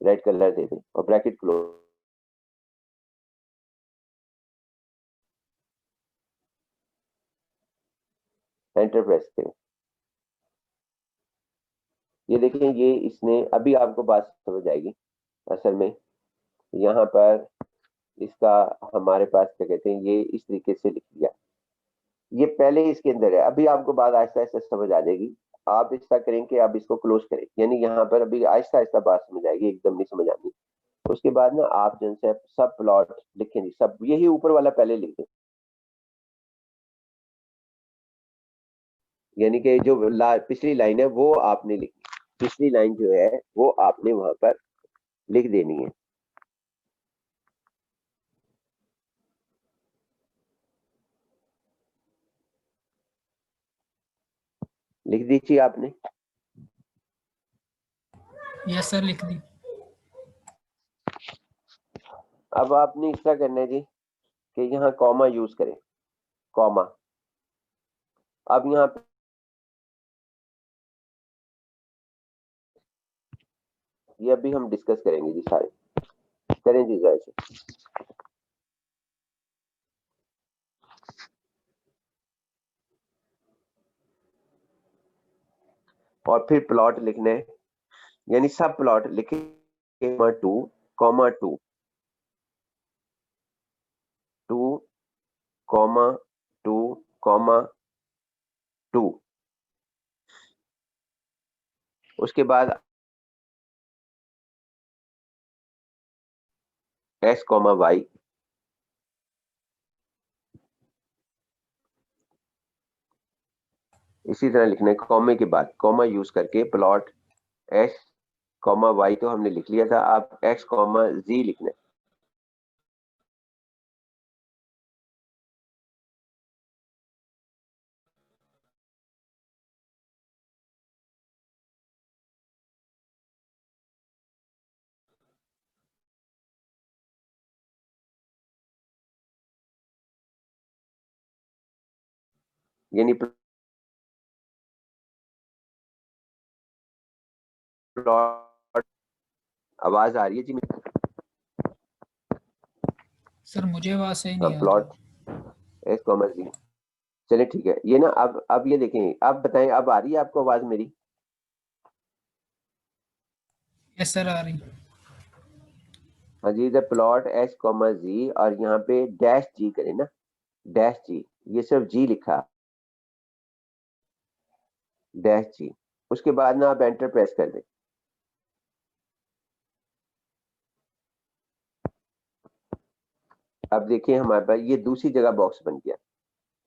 red colour दे दें और ब्रैकेट क्लोज, एंटर प्रेस करें। ये देखें, ये इसने अभी आपको बात समझ आएगी। असल में यहाँ पर इसका हमारे पास क्या कहते हैं, ये इस तरीके से लिख दिया, ये पहले इसके अंदर है। अभी आपको बात आहिस्ता आहिस्ता समझ आ जाएगी। आप इस तरह करें कि आप इसको क्लोज करें, यानी यहाँ पर अभी आहिस्ता आहिस्ता बात समझ आएगी, एकदम नहीं समझ आनी। उसके बाद ना आप जिनसे सब प्लॉट लिखेंगे, सब यही ऊपर वाला पहले लिख दें, यानी कि जो पिछली लाइन है वो आपने लिखी, पिछली लाइन जो है वो आपने वहां पर लिख देनी है। लिख दीजिए आपने। यस सर, लिख दी। अब आपने इस तरह करना है जी कि यहाँ कॉमा यूज करें, कॉमा। अब यहाँ पे ये अभी हम डिस्कस करेंगे जी, सारे करें जी जरा से। और फिर प्लॉट लिखना है, यानी सब प्लॉट लिखे, 2 कॉमा 2 2 कॉमा 2 कॉमा 2। उसके बाद एक्स कॉमा वाई, इसी तरह लिखना है कॉमे के बाद, कॉमा यूज करके प्लॉट एक्स कॉमा वाई तो हमने लिख लिया था, आप एक्स कॉमा जी लिखना है। यानी प्लॉट, आवाज आ रही है जी? सर मुझे आवाज सही नहीं आ रही। प्लॉट एक्स कॉमा जी, चलिए ठीक है। ये ना अब ये देखें, अब बताएं, अब आ रही है आपको आवाज मेरी? यस सर, आ रही। हाँ जी, इधर प्लॉट एक्स कॉमा जी और यहाँ पे डैश जी करें ना, डैश जी, ये सिर्फ जी लिखा, डैश जी। उसके बाद ना आप एंटर प्रेस कर दें। अब देखिए हमारे पास ये दूसरी जगह बॉक्स बन गया,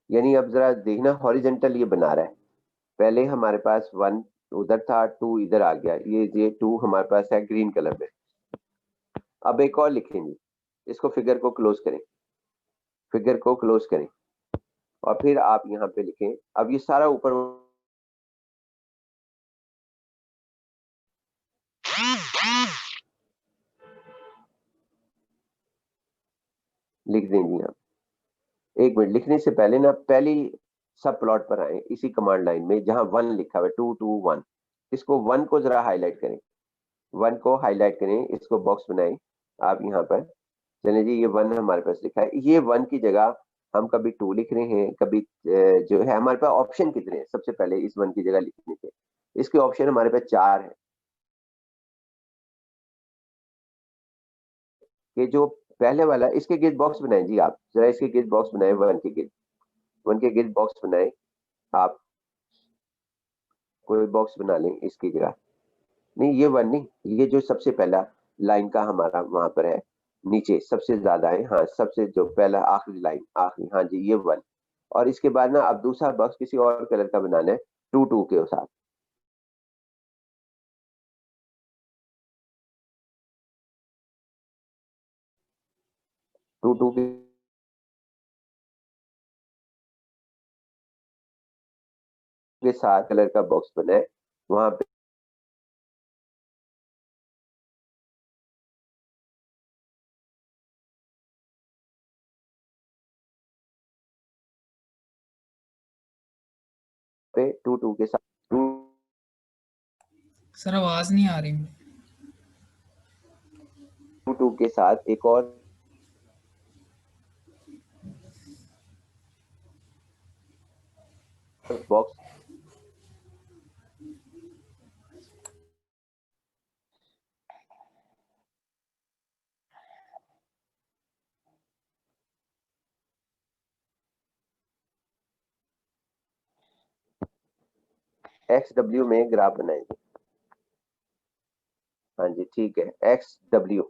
यानी अब जरा देखना हॉरिजेंटल ये बना रहा है। पहले हमारे पास 1 उधर था, 2 इधर आ गया, ये 2 हमारे पास है ग्रीन कलर में। अब एक और लिखेंगे, इसको फिगर को क्लोज करें, फिगर को क्लोज करें और फिर आप यहाँ पे लिखें। अब ये सारा ऊपर लिख देंगे। आप एक मिनट, लिखने से पहले ना पहली सब प्लॉट पर आए, इसी कमांड लाइन में जहां 1 लिखा हुआ है, 2 2 1, इसको 1 को जरा हाईलाइट करें, 1 को हाईलाइट करें, इसको बॉक्स बनाएं आप यहाँ पर। चलिए जी, ये 1 हमारे पास लिखा है, ये 1 की जगह हम कभी 2 लिख रहे हैं, कभी जो है हमारे पास ऑप्शन कितने हैं सबसे पहले इस 1 की जगह लिखने के, इसके ऑप्शन हमारे पास 4 है। ये जो पहले वाला, इसके गिर्द बॉक्स बनाएं जी, आप जरा इसके गिर्द बॉक्स बनाएं, 1 के गिर्द, 1 के गिर्द बॉक्स बनाएं आप, कोई बॉक्स बना लें इसकी जगह। नहीं, ये 1 नहीं, ये जो सबसे पहला लाइन का हमारा वहां पर है, नीचे सबसे ज्यादा है, हाँ सबसे जो पहला आखिरी लाइन, आखिरी, हाँ जी ये 1। और इसके बाद ना अब दूसरा बॉक्स किसी और कलर का बनाना है, 2 2 के साथ, 2 2 के साथ कलर का बॉक्स बना है वहां पे 2 2 के साथ 2। सर आवाज नहीं आ रही। 2 के साथ एक और बॉक्स XW में ग्राफ बनाएंगे। हाँ जी ठीक है, XW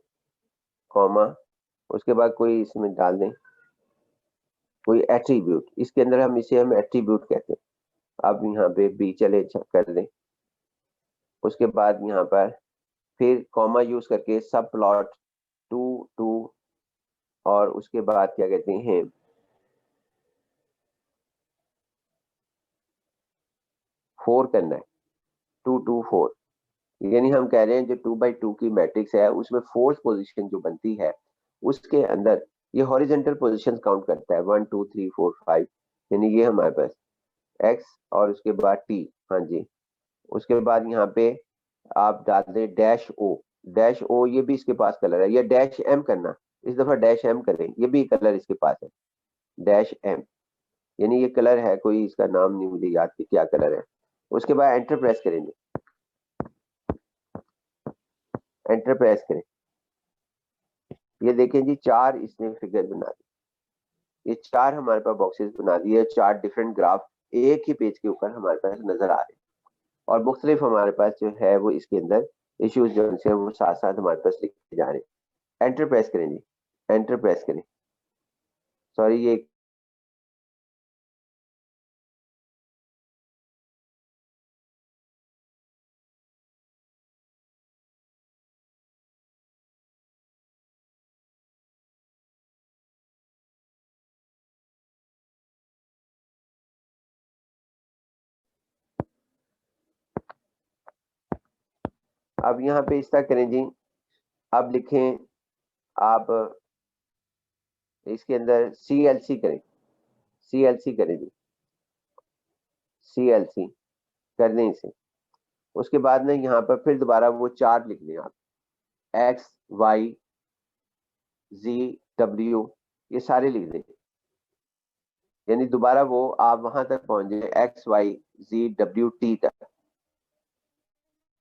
कॉमा उसके बाद कोई इसमें डाल दें कोई एट्रीब्यूट, इसके अंदर हम एट्रीब्यूट कहते हैं। अब यहाँ पे बी चले कर दें, उसके बाद यहाँ पर फिर कॉमा यूज करके सब प्लॉट 2 2 और उसके बाद क्या कहते हैं 4 करना है, 2 2 4, यानी हम कह रहे हैं जो 2x2 की मैट्रिक्स है उसमें फोर्थ पोजीशन जो बनती है उसके अंदर ये हॉरिजेंटल पोजीशन काउंट करता है 1 2 3 4 5, यानी ये हमारे पास x और उसके बाद t। हाँ जी, उसके बाद यहाँ पे आप डाल दें डैश ओ, ये भी इसके पास कलर है, या डैश एम करना, इस दफा डैश एम करें, ये भी कलर इसके पास है डैश एम, यानी ये कलर है, कोई इसका नाम नहीं मुझे याद कि क्या कलर है। उसके बाद एंटर प्रेस करेंगे, एंटर प्रेस करें, ये देखें जी 4 इसने फिगर बना दी, ये 4 हमारे पास बॉक्सेस बना दिए, 4 डिफरेंट ग्राफ एक ही पेज के ऊपर हमारे पास नजर आ रहे हैं और मुख्तलिफ हमारे पास जो है वो इसके अंदर इश्यूज जो है वो साथ साथ हमारे पास लिखे जा रहे हैं। एंटर प्रेस करें जी, एंटर प्रेस करें, सॉरी ये अब यहाँ पे इस तरह करें जी, अब लिखें आप इसके अंदर CLC करें, CLC करें जी, CLC कर दें इसे। उसके बाद में यहाँ पर फिर दोबारा वो 4 लिख लें आप, X Y Z W, ये सारे लिख दें, यानी दोबारा वो आप वहां तक पहुंच जाए X Y Z W T तक,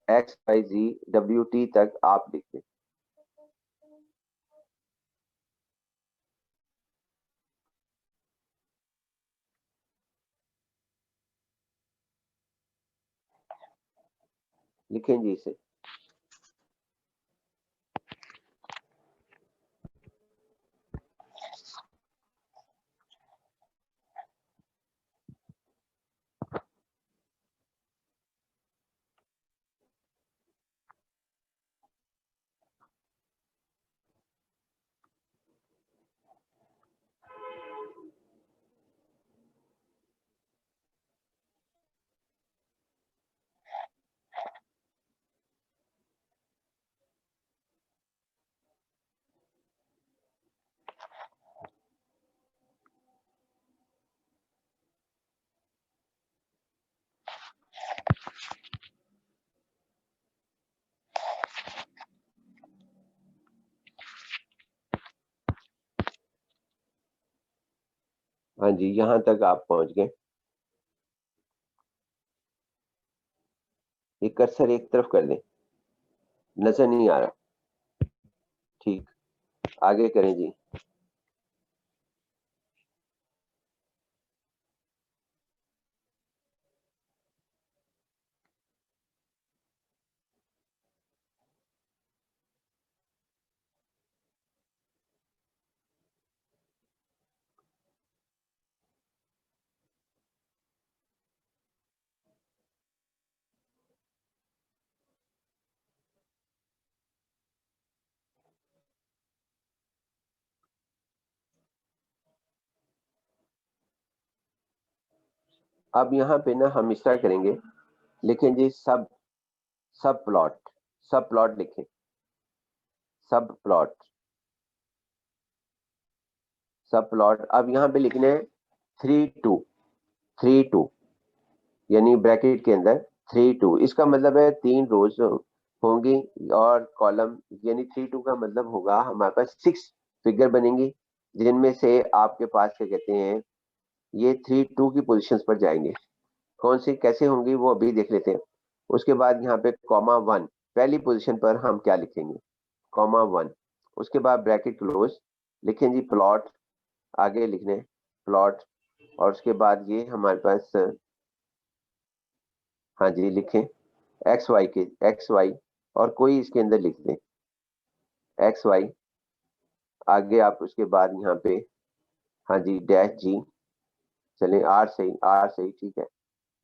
X Y Z W T तक आप लिख दें। लिखें जी इसे, हाँ जी यहां तक आप पहुंच गए, ये कर्सर एक तरफ कर दें, नजर नहीं आ रहा, ठीक, आगे करें जी। अब यहाँ पे ना हम इस तरह करेंगे, लिखें जी सब सब प्लॉट लिखें, सब प्लॉट। अब यहाँ पे लिखने हैं 3 2, यानी ब्रैकेट के अंदर 3 2, इसका मतलब है 3 रोज होंगी और कॉलम यानी 3 2 का मतलब होगा हमारे पास 6 फिगर बनेंगी, जिनमें से आपके पास क्या कहते हैं ये 3 2 की पोजीशंस पर जाएंगे। कौन सी कैसे होंगी वो अभी देख लेते हैं। उसके बाद यहाँ पे कॉमा 1 पहली पोजीशन पर हम क्या लिखेंगे, कॉमा 1, उसके बाद ब्रैकेट क्लोज, लिखें जी प्लॉट, आगे लिखने प्लॉट, और उसके बाद ये हमारे पास हाँ जी लिखें एक्स वाई और कोई इसके अंदर लिख दें एक्स वाई, आगे आप उसके बाद यहाँ पे हाँ जी डैश जी, चलें आर सही ठीक है,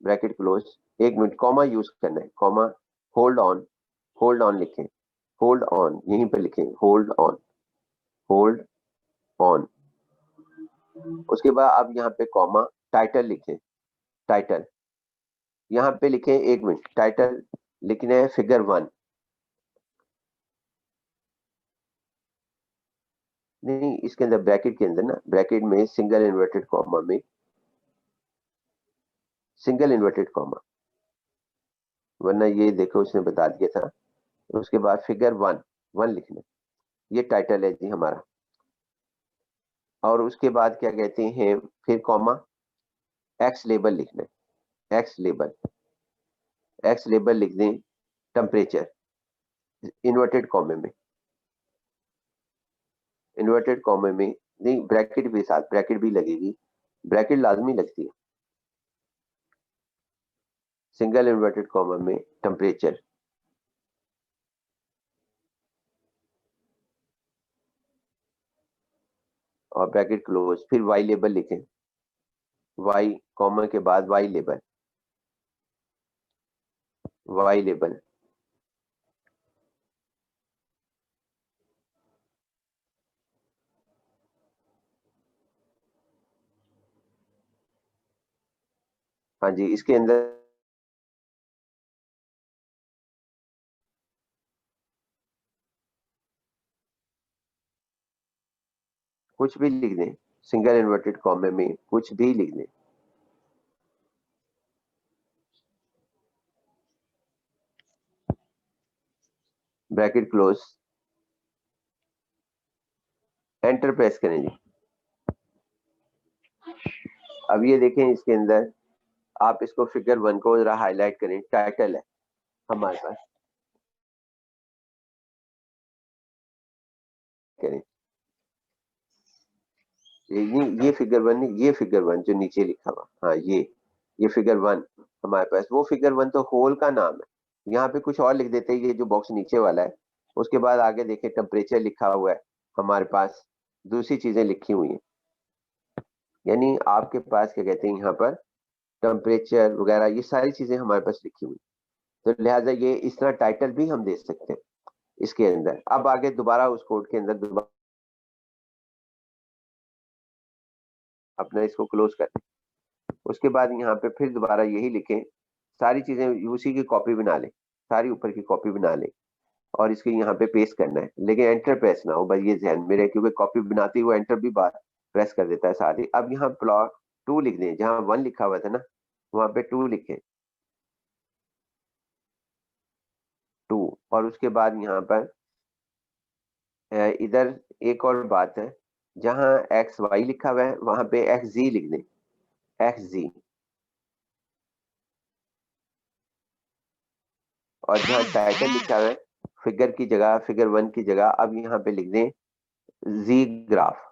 bracket close, 1 minute comma use करना है, कॉमा होल्ड ऑन लिखें, होल्ड ऑन यहीं पे लिखें होल्ड ऑन, उसके बाद अब यहाँ पे कॉमा टाइटल लिखें, टाइटल यहाँ पे लिखें 1 मिनट, टाइटल लिखना है फिगर 1, नहीं इसके अंदर ब्रैकेट के अंदर ना, ब्रैकेट में सिंगल इन्वर्टेड कॉमा, वरना ये देखो उसने बता दिया था। उसके बाद फिगर 1 लिखना, ये टाइटल है जी हमारा, और उसके बाद क्या कहते हैं फिर कॉमा एक्स लेबल लिखना है, एक्स लेबल लिख दें टेम्परेचर इन्वर्टेड कॉमे में नहीं, ब्रैकेट भी साथ, ब्रैकेट भी लगेगी, ब्रैकेट लाजमी लगती है, सिंगल इन्वर्टेड कॉमा में टेम्परेचर, और ब्रैकेट क्लोज, फिर वाई लेबल लिखें, वाई कॉमा के बाद वाई लेबल, हाँ जी इसके अंदर कुछ भी लिख दें, सिंगल इन्वर्टेड कॉमे में कुछ भी लिख दें, ब्रैकेट क्लोज, एंटर प्रेस करें जी। अब ये देखें इसके अंदर आप इसको फिगर 1 को जरा हाईलाइट करें, टाइटल है हमारे पास, करें ये फिगर 1 नहीं, ये फिगर 1 जो नीचे लिखा हुआ, हाँ ये फिगर 1 हमारे पास, वो फिगर 1 तो होल का नाम है, यहाँ पे कुछ और लिख देते हैं, ये जो बॉक्स नीचे वाला है, उसके बाद आगे देखें टेम्परेचर लिखा हुआ है हमारे पास, दूसरी चीजें लिखी हुई हैं, यानी आपके पास क्या कहते हैं यहाँ पर टेम्परेचर वगैरह ये सारी चीजें हमारे पास लिखी हुई, तो लिहाजा ये इस तरह टाइटल भी हम दे सकते हैं इसके अंदर। अब आगे दोबारा उस कोड के अंदर दोबारा अपना इसको क्लोज कर दें, उसके बाद यहाँ पे फिर दोबारा यही लिखें, सारी चीजें उसी की कॉपी बना लें, सारी ऊपर की कॉपी बना लें और इसके यहाँ पे पेस्ट करना है, लेकिन एंटर प्रेस ना हो, बस ये ध्यान में रहे, क्योंकि कॉपी बनाते हुए एंटर भी बार प्रेस कर देता है साथ ही। अब यहाँ प्लॉट 2 लिख दें, जहाँ 1 लिखा हुआ था ना वहां पे 2 लिखें, 2, और उसके बाद यहाँ पर इधर एक और बात है, जहाँ एक्स वाई लिखा हुआ है वहां पे एक्स जी लिख दें, एक्स जी, और जहाँ टाइटल लिखा हुआ है फिगर की जगह, फिगर 1 की जगह अब यहाँ पे लिख दें जी ग्राफ,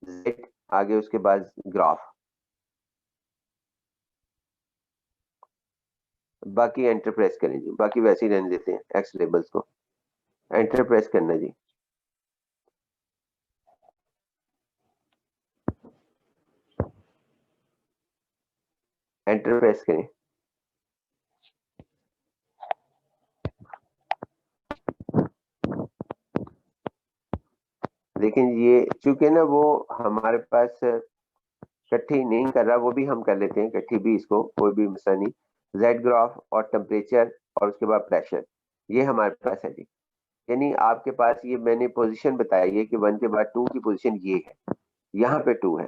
जेड आगे उसके बाद ग्राफ, बाकी एंटर प्रेस करें जी, बाकी वैसे ही रहने देते हैं एक्स लेबल्स को, एंटर प्रेस करना जी। एंटर प्रेस करें, लेकिन ये चूंकि ना वो हमारे पास इकट्ठी नहीं कर रहा, वो भी हम कर लेते हैं इकट्ठी भी, इसको कोई भी मसला नहीं, जेड ग्राफ और टेम्परेचर और उसके बाद प्रेशर, ये हमारे पास है जी, यानी आपके पास ये मैंने पोजीशन बताई है कि 1 के बाद 2 की पोजीशन ये है, यहाँ पे 2 है,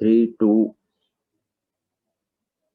3.2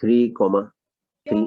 3,3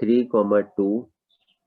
3,2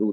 2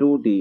2D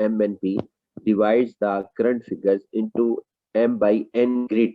M&P divides the current figures into M by N grid.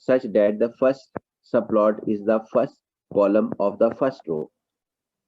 such that the first subplot is the first column of the first row.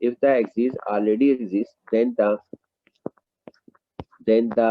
if the axis already exists then the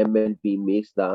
M&P makes the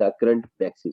the current axis,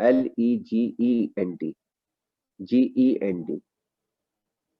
LEGEND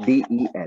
DEN,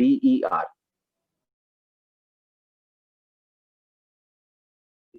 DER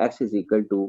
x is equal to,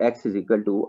x is equal to,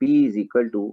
P is equal to,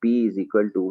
P is equal to,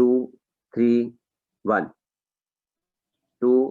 2 3 1, 2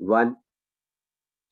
1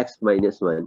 x -1,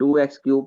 2x³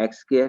x².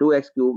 2x³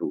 2.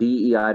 DER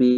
P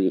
P,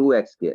2x².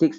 6,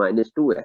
-2x.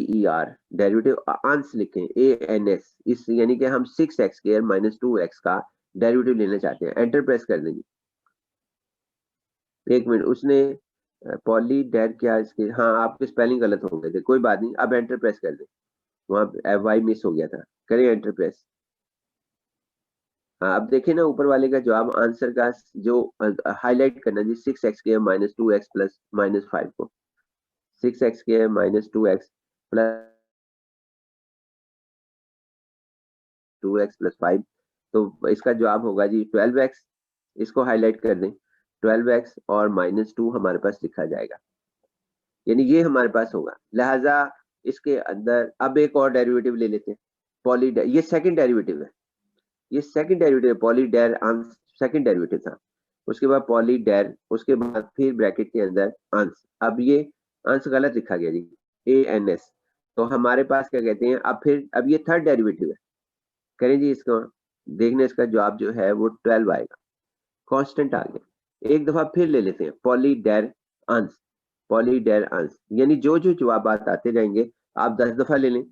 ER derivative अंश लिखें ANS, इस यानी कि हम 6x² - 2x का डेरिवेटिव लेना चाहते हैं। एंटर प्रेस कर देंगे। एक मिनट, उसने पॉली डेर क्या इसके, हाँ आपके स्पेलिंग गलत हो गए थे, कोई बात नहीं, अब एंटर प्रेस कर दें, वहाँ वाई मिस हो गया था, करें एंटर प्रेस। हाँ अब देखें ना ऊपर वाले का जवाब, आंसर का जो हाईलाइट करना जी, 6x² - 2x प्लस -5 को 6x² - 2x plus 2x plus 5, तो इसका जवाब होगा जी 12x। इसको हाईलाइट कर दें, 12x और -2 हमारे पास लिखा जाएगा, यानी ये हमारे पास होगा। लिहाजा इसके अंदर अब एक और डेरिवेटिव ले लेते हैं, पॉली, ये सेकंड डेरिवेटिव है, ये सेकंड डेरिवेटिव, पॉली डेर अंश सेकंड डेरिवेटिव था, उसके बाद पॉली डेर, उसके बाद फिर ब्रैकेट के अंदर अंश। अब ये अंश गलत लिखा गया जी, ANS, तो हमारे पास क्या कहते हैं, अब ये थर्ड डेरिवेटिव है, करें जी इसको, देखने इसका जवाब जो है वो 12 आएगा, कांस्टेंट आ गया। एक दफा फिर ले लेते हैं पॉली डेर अंश, पॉली डेर अंश, यानी जो जो जवाब आते जाएंगे आप 10 दफा ले लें,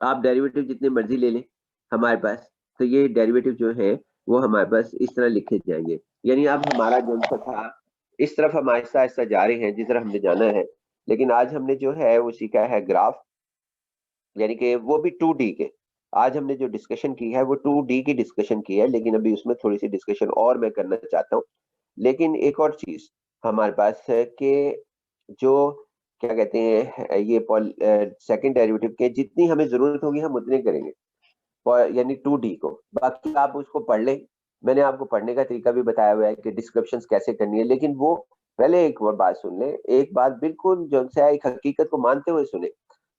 आप डेरिवेटिव जितने मर्जी ले लें हमारे पास, तो ये डेरिवेटिव जो है वो हमारे पास इस तरह लिखे जाएंगे। यानी अब हमारा जो था इस तरफ हम आहिस्ता आहिस्ता जा रहे हैं जिस तरह हमने जाना है, लेकिन आज हमने जो है वो सीखा है ग्राफ, यानी कि वो भी 2D के। आज हमने जो डिस्कशन की है वो 2D की डिस्कशन की है, लेकिन अभी उसमें थोड़ी सी डिस्कशन और मैं करना चाहता हूँ। लेकिन एक और चीज हमारे पास है कि जो क्या कहते हैं, ये सेकंड डेरिवेटिव के जितनी हमें जरूरत होगी हम उतने करेंगे, यानी 2D को। बाकी आप उसको पढ़ लें, मैंने आपको पढ़ने का तरीका भी बताया हुआ है कि डिस्क्रिप्शंस कैसे करनी है, लेकिन वो पहले एक और बात सुन लें, एक बात बिल्कुल जो है एक हकीकत को मानते हुए सुने,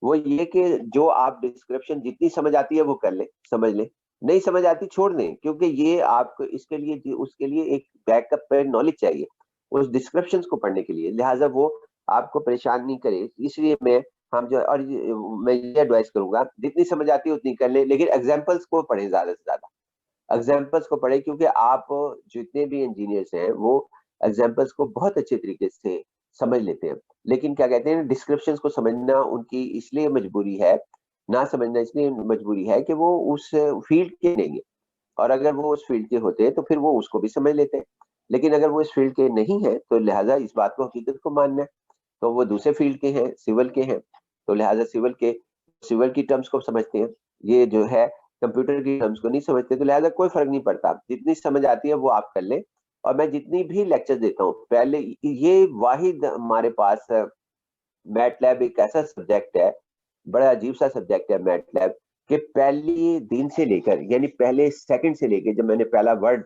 वो ये कि जो आप डिस्क्रिप्शन जितनी समझ आती है वो कर लें, समझ लें, नहीं समझ आती छोड़ दें, क्योंकि ये आपको इसके लिए उसके लिए एक बैकअप पे नॉलेज चाहिए उस डिस्क्रिप्शंस को पढ़ने के लिए, लिहाजा वो आपको परेशान नहीं करे। इसलिए मैं ये एडवाइस करूंगा, जितनी समझ आती है उतनी कर ले, लेकिन एग्जाम्पल्स को पढ़े, ज्यादा से ज्यादा एग्जाम्पल्स को पढ़े, क्योंकि आप जितने भी इंजीनियर्स हैं वो एग्जाम्पल्स को बहुत अच्छे तरीके से समझ लेते हैं, लेकिन क्या कहते हैं डिस्क्रिप्शंस को समझना उनकी इसलिए मजबूरी है, ना समझना इसलिए मजबूरी है कि वो उस फील्ड के नहीं है, और अगर वो उस फील्ड के होते तो फिर वो उसको भी समझ लेते हैं, लेकिन अगर वो इस फील्ड के नहीं है तो लिहाजा इस बात को हकीकत को मानना है, तो वो दूसरे फील्ड के हैं, सिविल के हैं, तो लिहाजा सिविल की टर्म्स को समझते हैं, ये जो है कंप्यूटर की टर्म्स को नहीं समझते, तो लिहाजा कोई फर्क नहीं पड़ता, जितनी समझ आती है वो आप कर लें। और मैं जितनी भी लेक्चर देता हूँ, पहले ये वाहिद हमारे पास मैटलैब एक ऐसा सब्जेक्ट है, बड़ा अजीब सा सब्जेक्ट है मैटलैब, कि पहले दिन से लेकर, यानी पहले सेकंड से लेकर, जब मैंने पहला वर्ड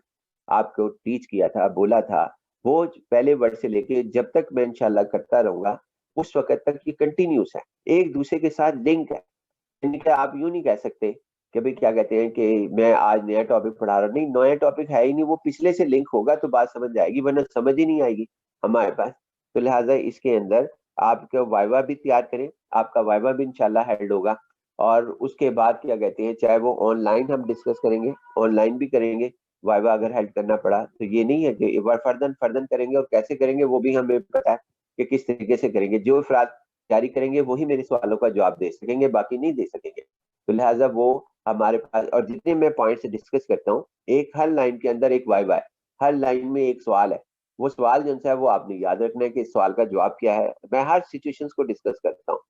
आपको टीच किया था, बोला था, वो पहले वर्ड से लेके जब तक मैं इंशाल्लाह करता रहूंगा उस वक्त तक ये कंटिन्यूस है, एक दूसरे के साथ लिंक है। आप यूं नहीं कह सकते कि भाई क्या कहते हैं कि मैं आज नया टॉपिक पढ़ा रहा हूँ, नहीं, नया टॉपिक है ही नहीं, वो पिछले से लिंक होगा तो बात समझ जाएगी, वरना समझ ही नहीं आएगी हमारे पास। तो लिहाजा इसके अंदर आपका वाइवा भी तैयार करें, आपका वाइवा भी इंशाल्लाह हेल्ड होगा, और उसके बाद क्या कहते हैं, चाहे वो ऑनलाइन हम डिस्कस करेंगे, ऑनलाइन भी करेंगे वाइवा, अगर हेल्ड करना पड़ा तो ये नहीं है कि फर्दन करेंगे, और कैसे करेंगे वो भी हमें पता है कि किस तरीके से करेंगे, जो अफराद जारी करेंगे वही मेरे सवालों का जवाब दे सकेंगे, बाकी नहीं दे सकेंगे। तो लिहाजा वो हमारे पास, और जितने मैं पॉइंट्स डिस्कस करता हूँ, एक हर लाइन के अंदर एक वाइवा है, हर लाइन में एक सवाल है, वो सवाल जो है वो आपने याद रखना है कि इस सवाल का जवाब क्या है। मैं हर सिचुएशंस को डिस्कस करता हूँ,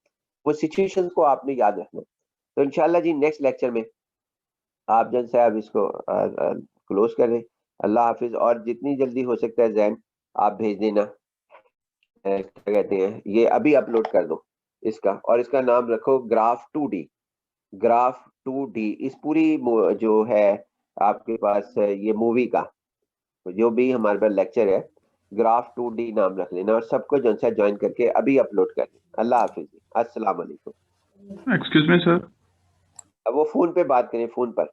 वो सिचुएशंस को आपने याद रखना है। तो इंशाल्लाह जी नेक्स्ट लेक्चर में आप जो है अब इसको क्लोज कर दें। अल्लाह हाफिज, और जितनी जल्दी हो सकता है जैन आप भेज देना, क्या कहते हैं, ये अभी अपलोड कर दो इसका, और इसका नाम रखो ग्राफ 2D, ग्राफ 2D। इस पूरी जो है आपके पास ये मूवी का जो भी हमारे पास लेक्चर है, ग्राफ 2D नाम रख लेना, और सबको जो है ज्वाइन करके अभी अपलोड कर दें। अल्लाह हाफिज, अस्सलाम वालेकुम। एक्सक्यूज मी सर, अब वो फोन पे बात करें, फोन पर।